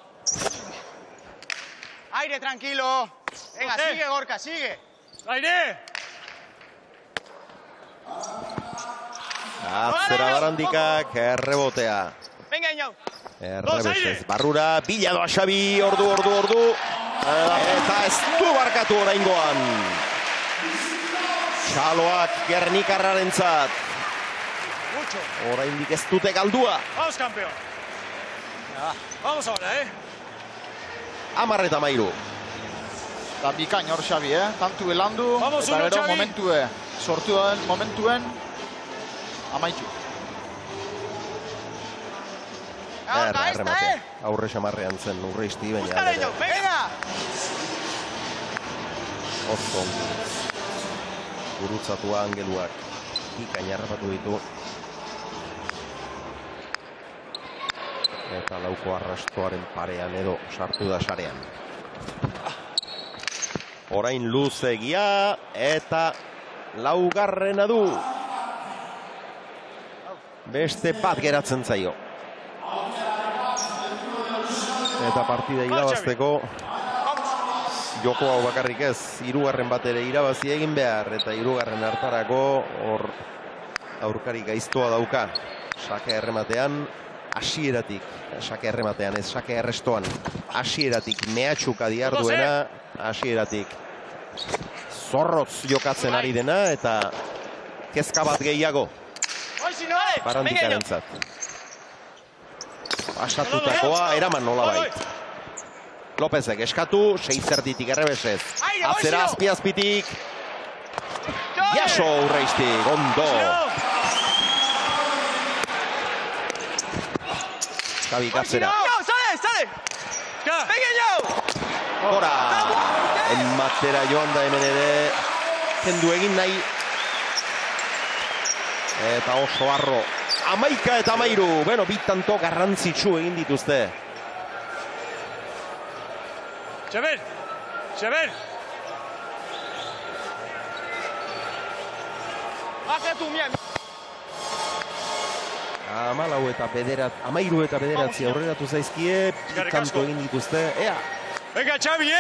Aire, tranquilo. Venga, sigue, Gorka, sigue. Aire. Atzera Barandikak errebotea. Venga, Iñau. Errebesez barrura, bila doa Xabi, ordu. Eta ez du barkatu oraingoan. Txaloak Gernikarrarentzat. Oraindik ez dute galdua. Vamos, campeón. Vamos ahora, 10-13. Eta bikain hor Xabi, tantu belandu, eta gero momentue, sortu den momentuen, amaitu. Erremate, aurre xamarrean zen Urresti, baina oso gurutzatua angeluak bikain harrapatu ditu. Eta lauko arrastoaren parean edo sartu da sarean. Orain luzegia eta laugarrena du. Beste bat geratzen zaio. Eta partida irabazteko joko hau bakarrik ez, hirugarren bat ere irabazi egin behar, eta hirugarren hartarako hor aurkari gaiztoa dauka. Sake errematean, hasieratik, sake errematean ez, sake errestoan, hasieratik mehatxuka diarduena, hasieratik zorrotz jokatzen ari dena, eta kezka bat gehiago Barandikarentzat. Astatutakoa eraman nolabait. Lopezek eskatu, 6 zertitik errebesez. Atzera azpiazpitik. Jaso Urreistik, ondo. Xabik atzera. Gora. Ematera joan da hemen ere. Kendu egin nahi. Eta oso harro. 11-13. Bueno, bitanto garrantzitsu egin dituzte. Xaber! Amalau eta bederat, 13 eta bederatzi aurreratu zaizkie, bitanto egin dituzte. Ea! Venga, Xavi,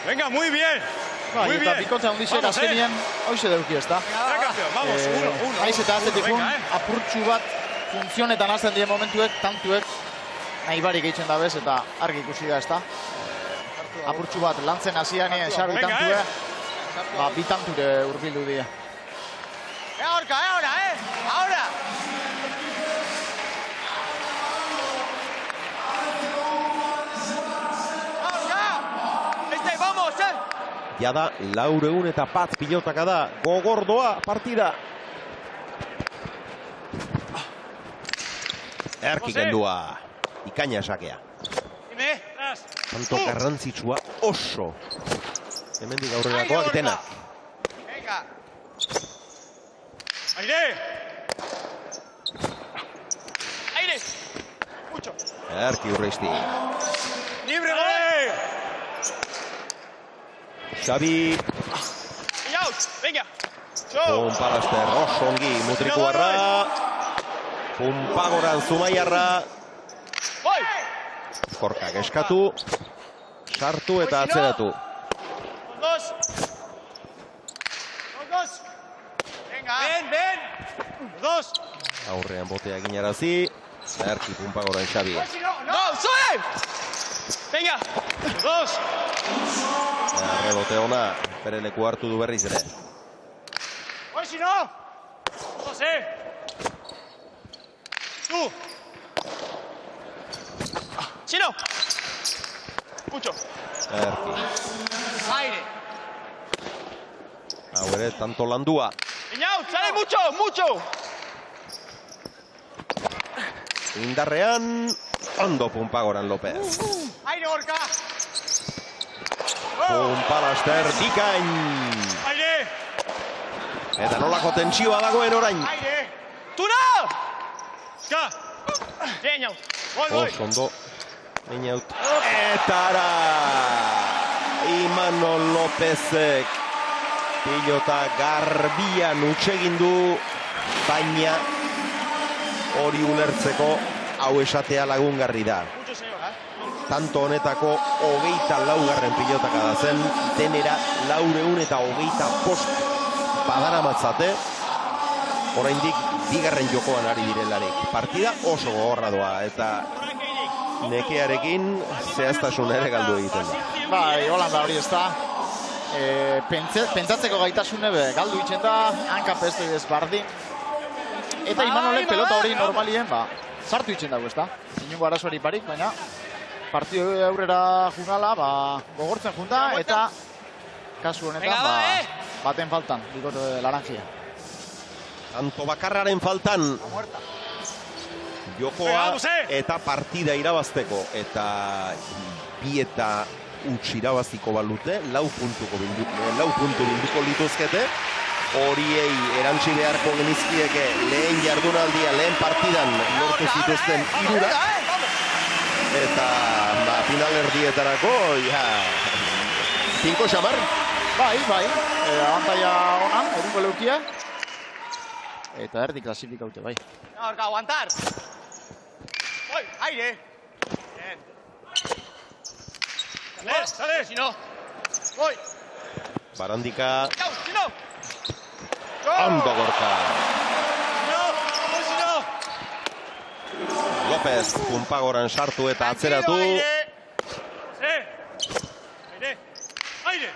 Venga, muy bien. Muy bien. Eta bikontza hundizera azkenien, hoxe deuki ez da. Vamos, uno. Haiz eta atletikun, apurtxu bat funtzionetan azten dien momentuek, tantuek, nahi barik eitzen da bez, eta argi ikusi da ez da. Apurtxu bat lantzen hasian Xabi tantue, bi tanture urbildu die. Ahora! Vamos, Jada, 401 pilotaka da, gogordoa partida. Erki kendua, ikaina sakea. Tanto garrantzitsua oso. Hemendik aurrerakoak denak. Aire! Mucho! Erki Urreisti. Libre, gol! Xabi. Venga! Pompalaster, oso ongi, Mutrikuarra. Pumpagoran Zumaiarra. Korkak eskatu. Sartu eta atzeratu. Dos! Ven! Dos! Aurrean botea ginarazi. Erki Pumpagoran Xabi. No, sube! Venga, dos. Rebote ona, bere leku hartu du berriz ere. Hoy si no. José. Tú. Chino. Mucho. Erki. Aire. Hau ere, tanto landua. Iñau, sale mucho. Indarrean, ondo Pumpagoran López. Aire, Gorka. Pumpa laster, bikain. Aire. Eta nolako tentsioa dagoen orain. Aire. Tuna. Ska. Iñau. Gol. Ondo. Inaut. Eta ara. Imanol Lópezek pilota garbian utsegin du, baina hori ulertzeko hau esatea lagungarri da. Tanto honetako 24. pilotaka da zen, denera 425 badaramatzate, oraindik bigarren jokoan ari direlarik. Partida oso gogorra doa eta nekearekin zehaztasun ere galdu egiten da. Bai, holan da hori ez da. Pentsatzeko gaitasune galdu itzen da, hankapezte bardin. Eta Imanolek pelota hori normalien, sartu itzen dago ez da. Inungo arazoari barik, baina partidu aurrera jungala, gogortzen junta, eta kasu honetan, baten faltan, bikote laranjia. Tanto bakarraren faltan jokoa eta partida irabazteko, eta bi eta utz irabaziko balute, 4 puntu bilduko lituzkete, horiei erantzi beharko genizkieke lehen jardunaldia, lehen partidan lortu zituzten 3, eta finalerdietarako, 5 xamar. Bai, abantaia honan, edungo leukia, eta erdi klasifikaute, bai. Gorka, aguantar. Voy, aire. Bien. Sale, si no. Voy. Barandika. Si no. Ondo Gorka. López, Pumpagoran sartu eta atzeratu. Aire.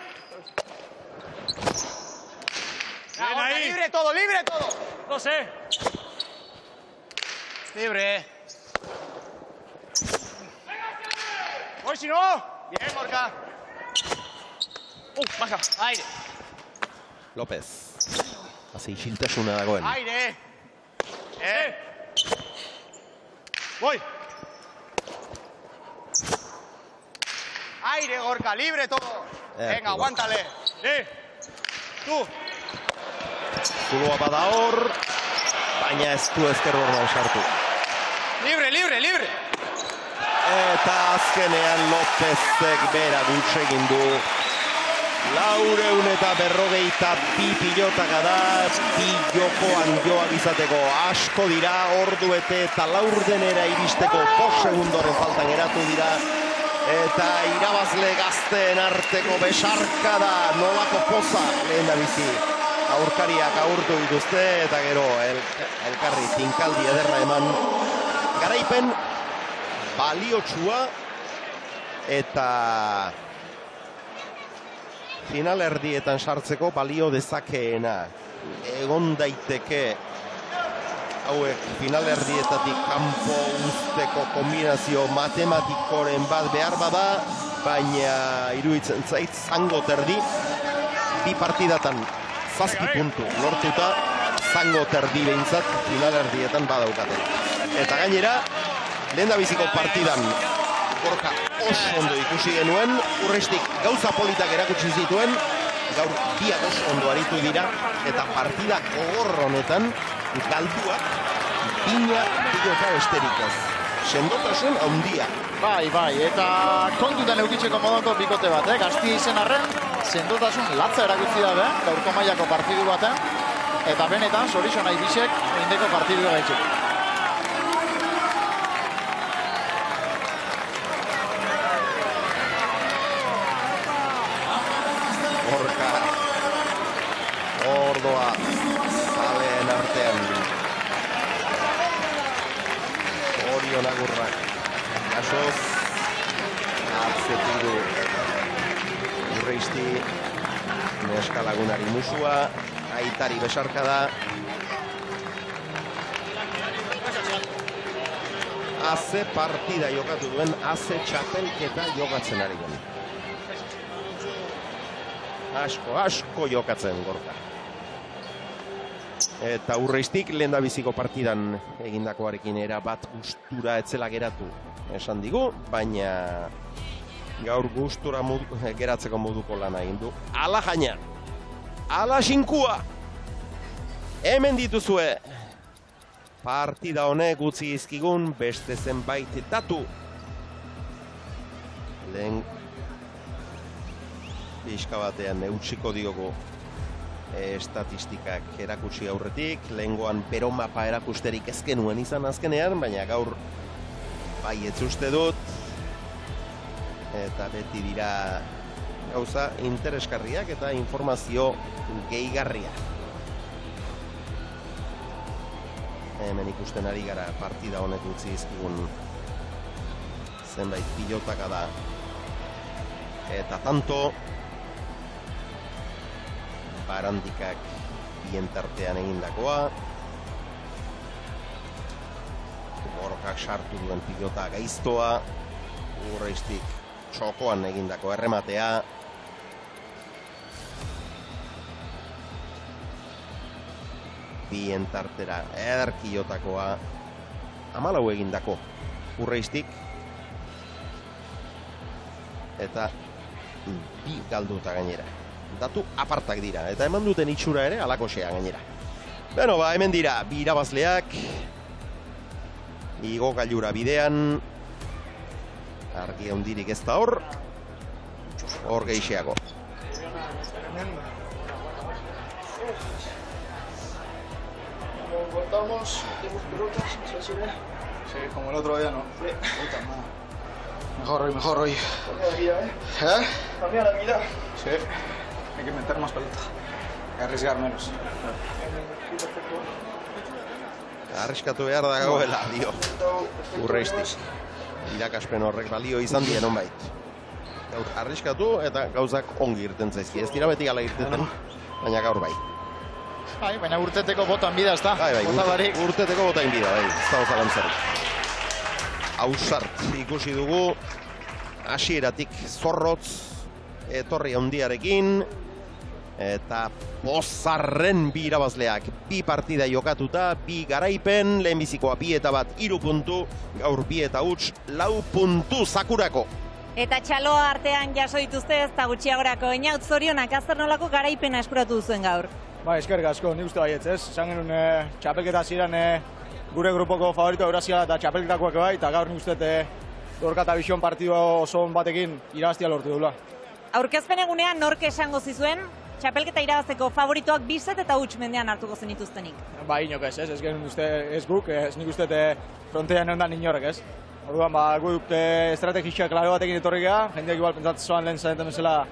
Ahí. Libre todo. No sé. Libre. Voy si no. Bien, Gorka. Baja. Aire. López. Hazi isiltasuna dagoen. Aire. Voy. Aire, Gorka. Libre todo. Venga, aguántale. Tú. Zuloa bada hor, baina ez du ezkerrordan sartu. Libre. Eta azkenean Lópezek bera gutxegin du. 452 pilotaka da, bi jokoan joak izateko asko dira, ordubete eta laurdenera iristeko 5 segundoren faltan geratu dira. Eta irabazle gazteen arteko besarka da, nolako poza lehen da bizi. Aurkariak agurtu dituzte eta gero elkarri tinkaldi ederra eman. Garaipen baliotsua eta finalerdietan sartzeko balio dezakeena. Egon daiteke hauek finalerdietatik kanpo uzteko kombinazio matematikoren bat behar bada, baina iruditzen zait zango terdi, bi partidatan 7 puntu lortuta, zango terdi behintzat finalerdietan badaukate. Eta gainera, lehendabiziko partidan Gorka oso ondo ikusi genuen, Urrestik gauza politak erakutsi zituen, gaur biak oso ondo aritu dira, eta partida gogor honetan galduak bina pilota besterik ez. Sendotasun handia. Bai, eta kontutan eukitzeko modoko bikote bat, Gazti izen arren, sendotasun latza erakutsi dabe, gaurko mailako partidu baten, eta benetan, Zorixo nahi bisek, indeko partidu gaitxik. Gorka, ordoa, zaleen artean. Orion Agurrak, gasoz, atzetik du Urreisti, neska lagunari musua, aitari besarka da. Aze partida jokatu duen, aze txapelketa jokatzen ari den. Asko jokatzen Gorka. Eta Urreistik lehendabiziko partidan egindakoarekin erabat gustura etzela geratu esan digu, baina gaur gustura geratzeko moduko lana egin du. Ala jaina, ala sinkua, hemen dituzue. Partida honek utzi izkigun beste zenbait datu. Lehen pixka batean eutsiko diogu estatistikak erakutsi aurretik. Lehengoan beromapa erakusterik ezkenuen izan azkenean, baina gaur bai ez uste dut. Eta beti dira gauza interesgarriak eta informazio gehigarria. Hemen ikusten ari gara partida honek utzi izkigun zenbait pilotaka da. Eta tanto Barandikak bien tartean egindakoa. Gorkak sartu duen pilota gaiztoa. Urreistik txokoan egindako errematea. Bien tartera ederkiotakoa 14 egindako Urreistik. Eta bi galduta gainera. Datu apartak dira, eta eman duten itxura ere alakosea gainera. Beno, hemen dira, bi irabazleak. Igo gailura bidean. Argi handirik ez da hor. Hor gehixeago. Cortamos, metemos pelotas, no sé si ve. Sí, como el otro día, ¿no? Sí. Puta madre. Mejor hoy. Cambia la vida, ¿eh? Cambia la vida. Sí, hay que meter más pelota. Hay que arriesgar menos. Arriskatu behar da gauela, dio. Urreistik. Irakaspen horrek balio izan dien honbait. Arriskatu eta gauzak ongi irten zaizki. Ez dira beti gala irteten, baina gaur bai. Bai, baina urteteko botan bida, ez da? Bai, urteteko botan bida, bai, ez da zalantzarik. Ausart ikusi dugu, hasieratik zorrotz, etorri handiarekin, eta pozarren bi irabazleak, bi partida jokatuta, bi garaipen, lehenbizikoa 2 eta 3 puntu, gaur 2 eta 4 puntu Sakurako. Eta txaloa artean jaso dituzte ez da gutxiagorako, Einaut zorionak azernolako garaipena eskuratu duzuen gaur. Ba, eskerrik asko, nik uste baietz, ez? Esan genuen txapelketa ziren gure grupoko favorito Eurasia eta txapelketakoak bai, eta gaur nik uste Gorka eta Bixon partido oso batekin irabaztia lortu dula. Aurkezpen egunean nork esango zizuen, txapelketa irabazteko favoritoak 2 set eta 8 mendean hartuko zenituztenik? Ba, inok ez genuen uste ez guk, ez nik uste frontean egon inorek, ez? Orduan, ba, guk estrategia klaro batekin etorri geha, jendeak igual pentsatzen zoan lehen zaten bezala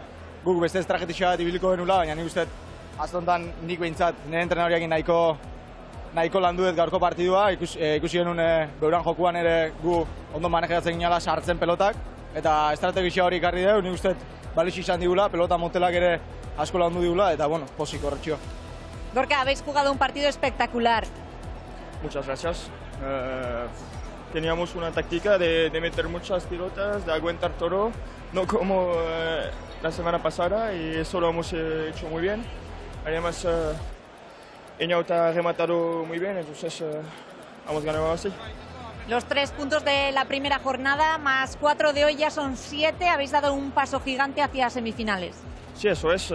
guk beste estrategia bat ibiliko genula, baina nik uste aztontan nik behintzat nire entrenariakin nahiko landuet gaurko partidua, ikusi genuen beuran jokuan ere gu ondo manejatzen ginala sartzen pelotak, eta estrategia hori ikarri dugu, nik uste balix izan digula, pelota motelak ere asko landu digula, eta bueno, posik horretxio. Gorka, habéis jugado un partido espectacular. Muchas gracias. Teníamos una táctica de meter muchas pilotas, de aguantar todo, no como la semana pasada, y eso lo hemos hecho muy bien. Además, Einaut ha rematado muy bien, entonces hemos ganado así. Los 3 puntos de la primera jornada, más 4 de hoy, ya son 7. Habéis dado un paso gigante hacia semifinales. Sí, eso es.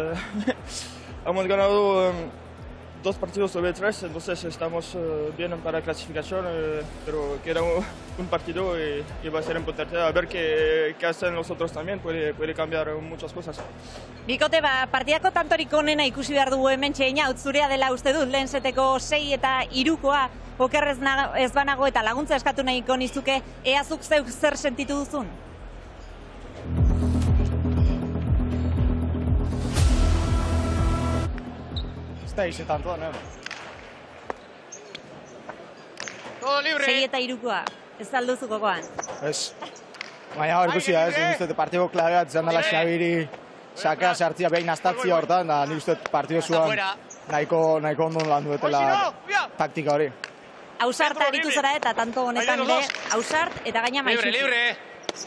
Hemos ganado 2 partidos sobre 3, entonces estamos bien para la clasificación, pero queda un partido y va a ser importante a ver qué hacen los otros también, puede cambiar muchas cosas. Bikote, partidako tantorik onena ikusi behar dugu hemen Einaut, zurea dela uste dut, lehen seteko 6 eta 3koa, okerrez ez banago eta laguntza eskatu nahiko nizuke, eazuk zeuk zer sentitu duzun? Hice tanto, ¿no? Todo libre. 6 eta 3koa, ez alduzu gogoan. Ez. Baina hor ikusi da, nik uste partidoko klabea izan dela Xabiri sakea sartzia behin astatzia hortan, da nik uste partido zuan nahiko ondo landu betela taktika hori. Ausart aritu zara eta tanto honetan ere, Ausart eta gaina Maixi.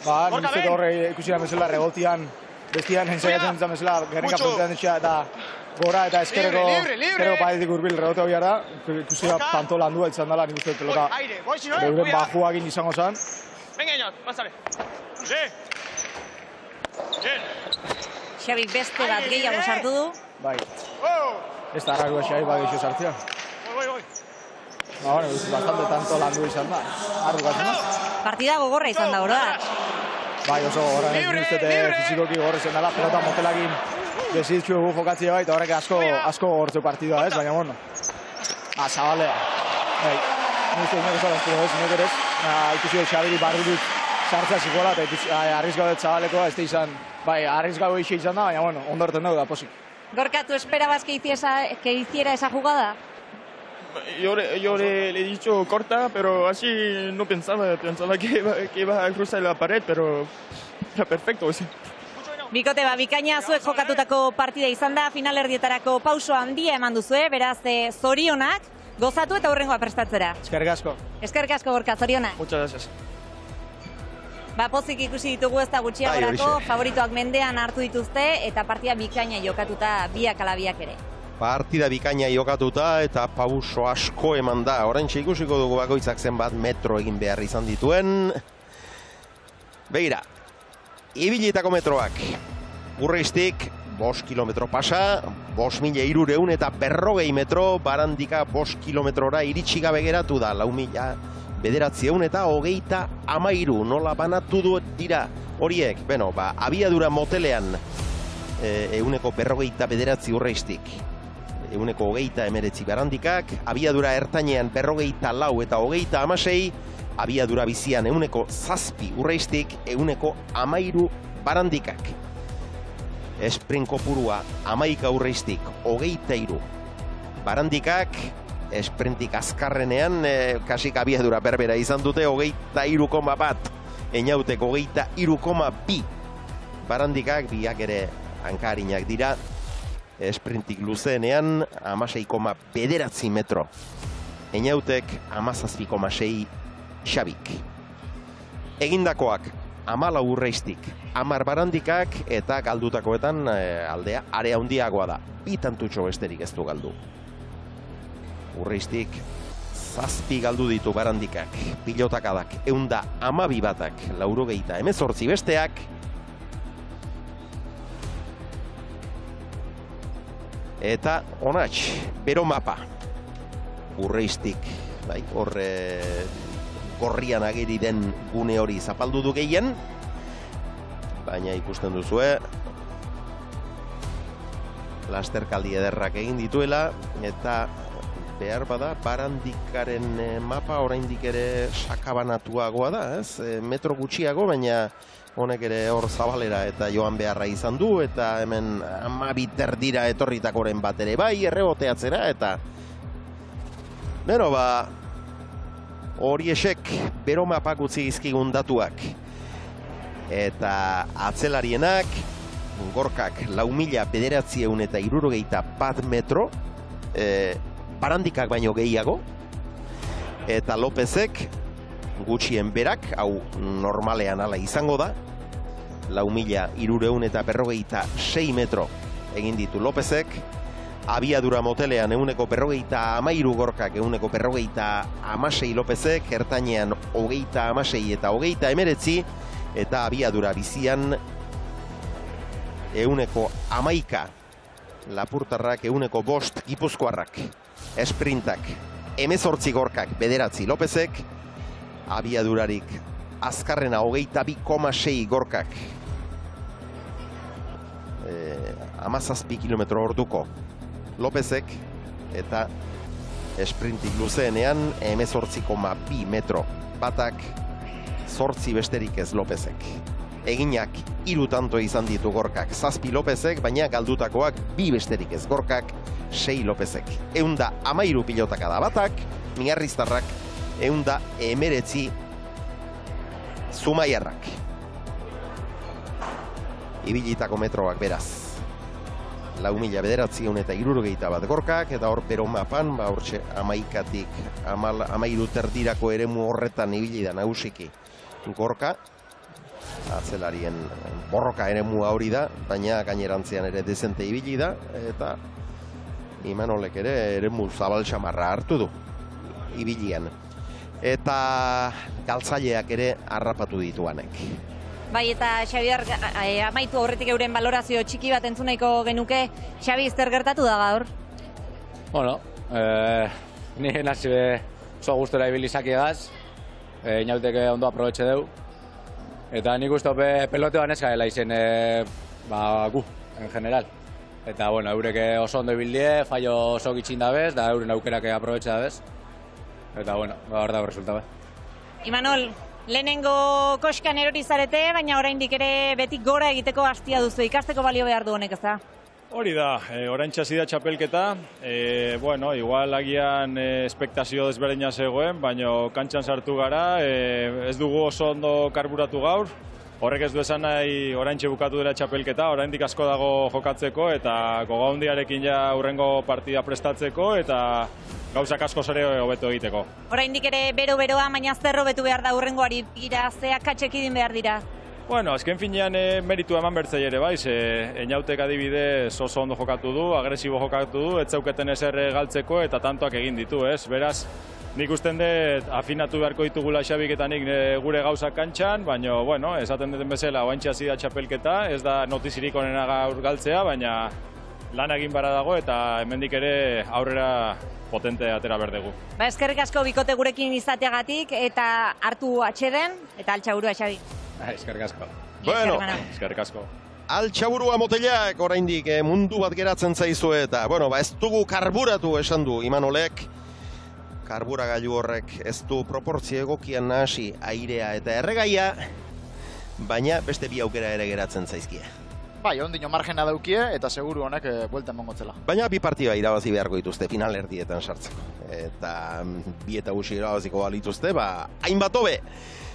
Ba, nik uste horre ikusi da mesela regotian, bestian ensaiatzen izan mesela, Gernika puntean ditxea eta gora eta eskerreko paretik urbil regote hori da, ikusi da tanto landua izan dela, nik uste pelota beuren bajuakin izango zen. Venga, Iñot, pásale. Xabi beste bat gehiago sartu du. Bai. Ez da harrakua Xabi bat gehiago sartzea. Ba, bueno, bastante tanto landu izan da. Arrukatzen da. Partida gogorra izan da, oroa. Bai, oso gogorra, nik uste fizikoki gogorra izan dela, pelota motelakin desitxu egu jokatzea bai, eta horrek asko gogortzeu partidua ez, baina bueno. Zabalea. Bai, nik uste inok esan aztu ez, inok ere. Ikusi Xabiri barrudut sartzea zikola, eta arrizgau dut Zabaleko, ez da izan, bai, arrizgau eixe izan da, baina bueno, ondo horten dugu da, posik. Gorka, ¿tú esperabas que hiciera esa jugada? Yo le he dicho corta, pero así no pensaba que iba a cruzar la pared, pero era perfecto. Sí. Bikote, bikaina zuek jokatutako partida izan da, finalerdietarako pauso handia eman duzue, beraz zorionak, gozatu eta hurrengoa prestatzera. Eskerrik asko. Eskerrik asko, Gorka, zorionak. Muchas gracias. Pozik ikusi ditugu ez da gutxiagorako, favoritoak mendean hartu dituzte, eta partida bikaina jokatuta biak ala biak ere. Partida bikaina jokatuta eta pauso asko eman da. Oraintxe ikusiko dugu bakoitzak zenbat metro egin behar izan dituen. Begira, ibilitako metroak. Urreiztik, 5 kilometro pasa, 5.300 eta 40 metro, Barandika 5 kilometrora iritsi gabe geratu da, 4.900 eta 33, nola banatu du dira horiek. Beno, abiadura motelean, 149 Urreiztik. 129 Barandikak, abiadura ertainean 44 eta 36, abiadura bizian 107 Urreiztik, 113 Barandikak. Esprint kopurua 11 Urreiztik, 23 Barandikak, esprintik azkarrenean, kasik abiadura berbera izan dute, 23,1, Eñautek 23,2 Barandikak, biak ere hankarinak dira, esprintik luzeenean 16,9 metro. Eñautek 17,6 Xabik. Egindakoak 14 Urreiztik, 10 Barandikak eta galdutakoetan aldea area handiagoa da. 2 tantutxo besterik ez du galdu. Urreiztik 7 galdu ditu Barandikak, pilotakadak 112 batak, 98 besteak. Eta onatx, bero mapa. Urreiztik, horre gorrian ageri den gune hori zapaldu du gehien. Baina ikusten duzue, lasterkaldi ederrak egin dituela, eta behar bada, Barandikaren mapa oraindik ere sakabanatuagoa da, ez? Metro gutxiago, baina honek ere hor zabalera eta joan beharra izan du, eta hemen 12 dira etorritakoren bat ere bai, erreboteatzera, eta bero, hori esek bero mapak utzi izkigun datuak. Eta atzelarienak, Gorkak 4.961 metro, Barandikak baino gehiago, eta Lopezek gutxien berak, hau normalean ala izango da, 4.356 metro egin ditu Lopezek, abiadura motelean 153 Gorkak, 156 Lopezek, ertainean 26 eta 29, eta abiadura bizian 111 Lapurtarrak, 105 Gipuzkoarrak, esprintak 18 Gorkak, 9 Lopezek, abiadurarik azkarrena 22,6 Gorkak, 17 kilometro orduko Lopezek, eta esprintik luzeenean 18,2 metro batak, 8 besterik ez Lopezek. Eginak 3 tanto izan ditu Gorkak, 7 Lopezek, baina galdutakoak 2 besterik ez Gorkak, 6 Lopezek. 113 pilotaka da batak, Miarriztarrak 119 Zumaiarrak. ibilitako metroak beraz. 4.961 gorkak, eta hor bero mapan, hortxe 11 terdirako eremu horretan ibili da nagusiki gorka. Atzelarien borroka eremu hori da, baina gainerantzean ere dezente ibili da, eta Imanolek ere eremu zabal xamarra hartu du ibilian. Eta galtzaileak ere harrapatu dituanek. Bai, eta Xabier, amaitu aurretik euren balorazio txiki bat entzun nahiko genuke. Xabi, zer gertatu da gaur? Bueno, nire nazi oso gustora ibilizaki egaz, inauteke ondo aprobetxe deu. Eta nik uste peloteoan ez gaela izen gu, en general. Eta, bueno, eurek oso ondo ibildie, fallo oso gitxin dabez, da euren aukerak aprobetxe dabez. Eta, bueno, gaur dago resulta. Imanol, lehenengo koskan erori zarete, baina oraindik ere beti gora egiteko hastia duzu, ikasteko balio behar du honek, ez da? Hori da, orain txasi da txapelketa, bueno, igual agian espektazio desberdina zegoen, baina kantxan sartu gara, ez dugu oso ondo karburatu gaur, horrek ez du esan nahi oraintxe bukatu dela txapelketa, oraindik asko dago jokatzeko, eta gogaundiarekin ja hurrengo partida prestatzeko, eta gauzak asko zere hobeto egiteko. Oraindik ere bero-beroa, baina zer hobetu behar da hurrengoari gira, zeak katxekidin behar dira? Bueno, azken finean meritu eman bertzei ere, bai, Eñautek adibidez oso ondo jokatu du, agresibo jokatu du, ez zauketen ezer galtzeko eta tantoak egin ditu, ez? Beraz, nik usten dut afinatu beharko ditugula Xabik eta nik gure gauzak kantxan, baina, bueno, esaten duten bezala, oaintxe hasi da txapelketa, ez da notizirik onena gaur galtzea, baina lan egin bara dago eta hemendik ere aurrera potente atera berdegu. Ba, eskerrik asko bikote gurekin izateagatik eta hartu atxeden eta altxaburua, Xabi. Eskerrik asko. Bueno, eskerrik asko. Altxaburua moteleak oraindik mundu bat geratzen zaizu eta, bueno, ez dugu karburatu esan du Imanolek. Karburagailu horrek ez du proportzio egokian nahasi airea eta erregaia, baina beste bi aukera ere geratzen zaizkie. Bai, ondino margena daukie eta seguru honek buelta emongotzela. Baina bi partida irabazi beharko dituzte final erdietan sartzeko. Eta bi eta gusi irabaziko balituzte, hainbat hobe.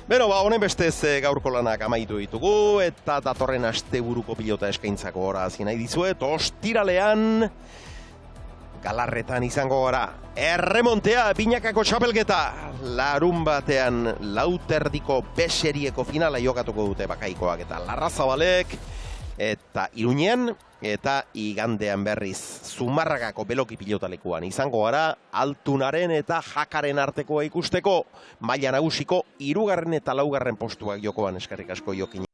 Beno, honen bestez gaurko lanak amaitu ditugu, eta datorren asteburuko pilota eskaintzako horazi nahi dizuet, ostiralean Galarretan izango gara. Erremontea, binakako txapelketa. Larun batean lauterdiko beserieko finala jokatuko dute Bakaikoak eta Larrazabalek. Eta Iruñean, eta igandean berriz Zumarragako beloki pilotalekuan izango gara, Altunaren eta Jakaren artekoa ikusteko, maila nagusiko 3. eta 4. postuak jokoan. Eskerrik asko Jokin.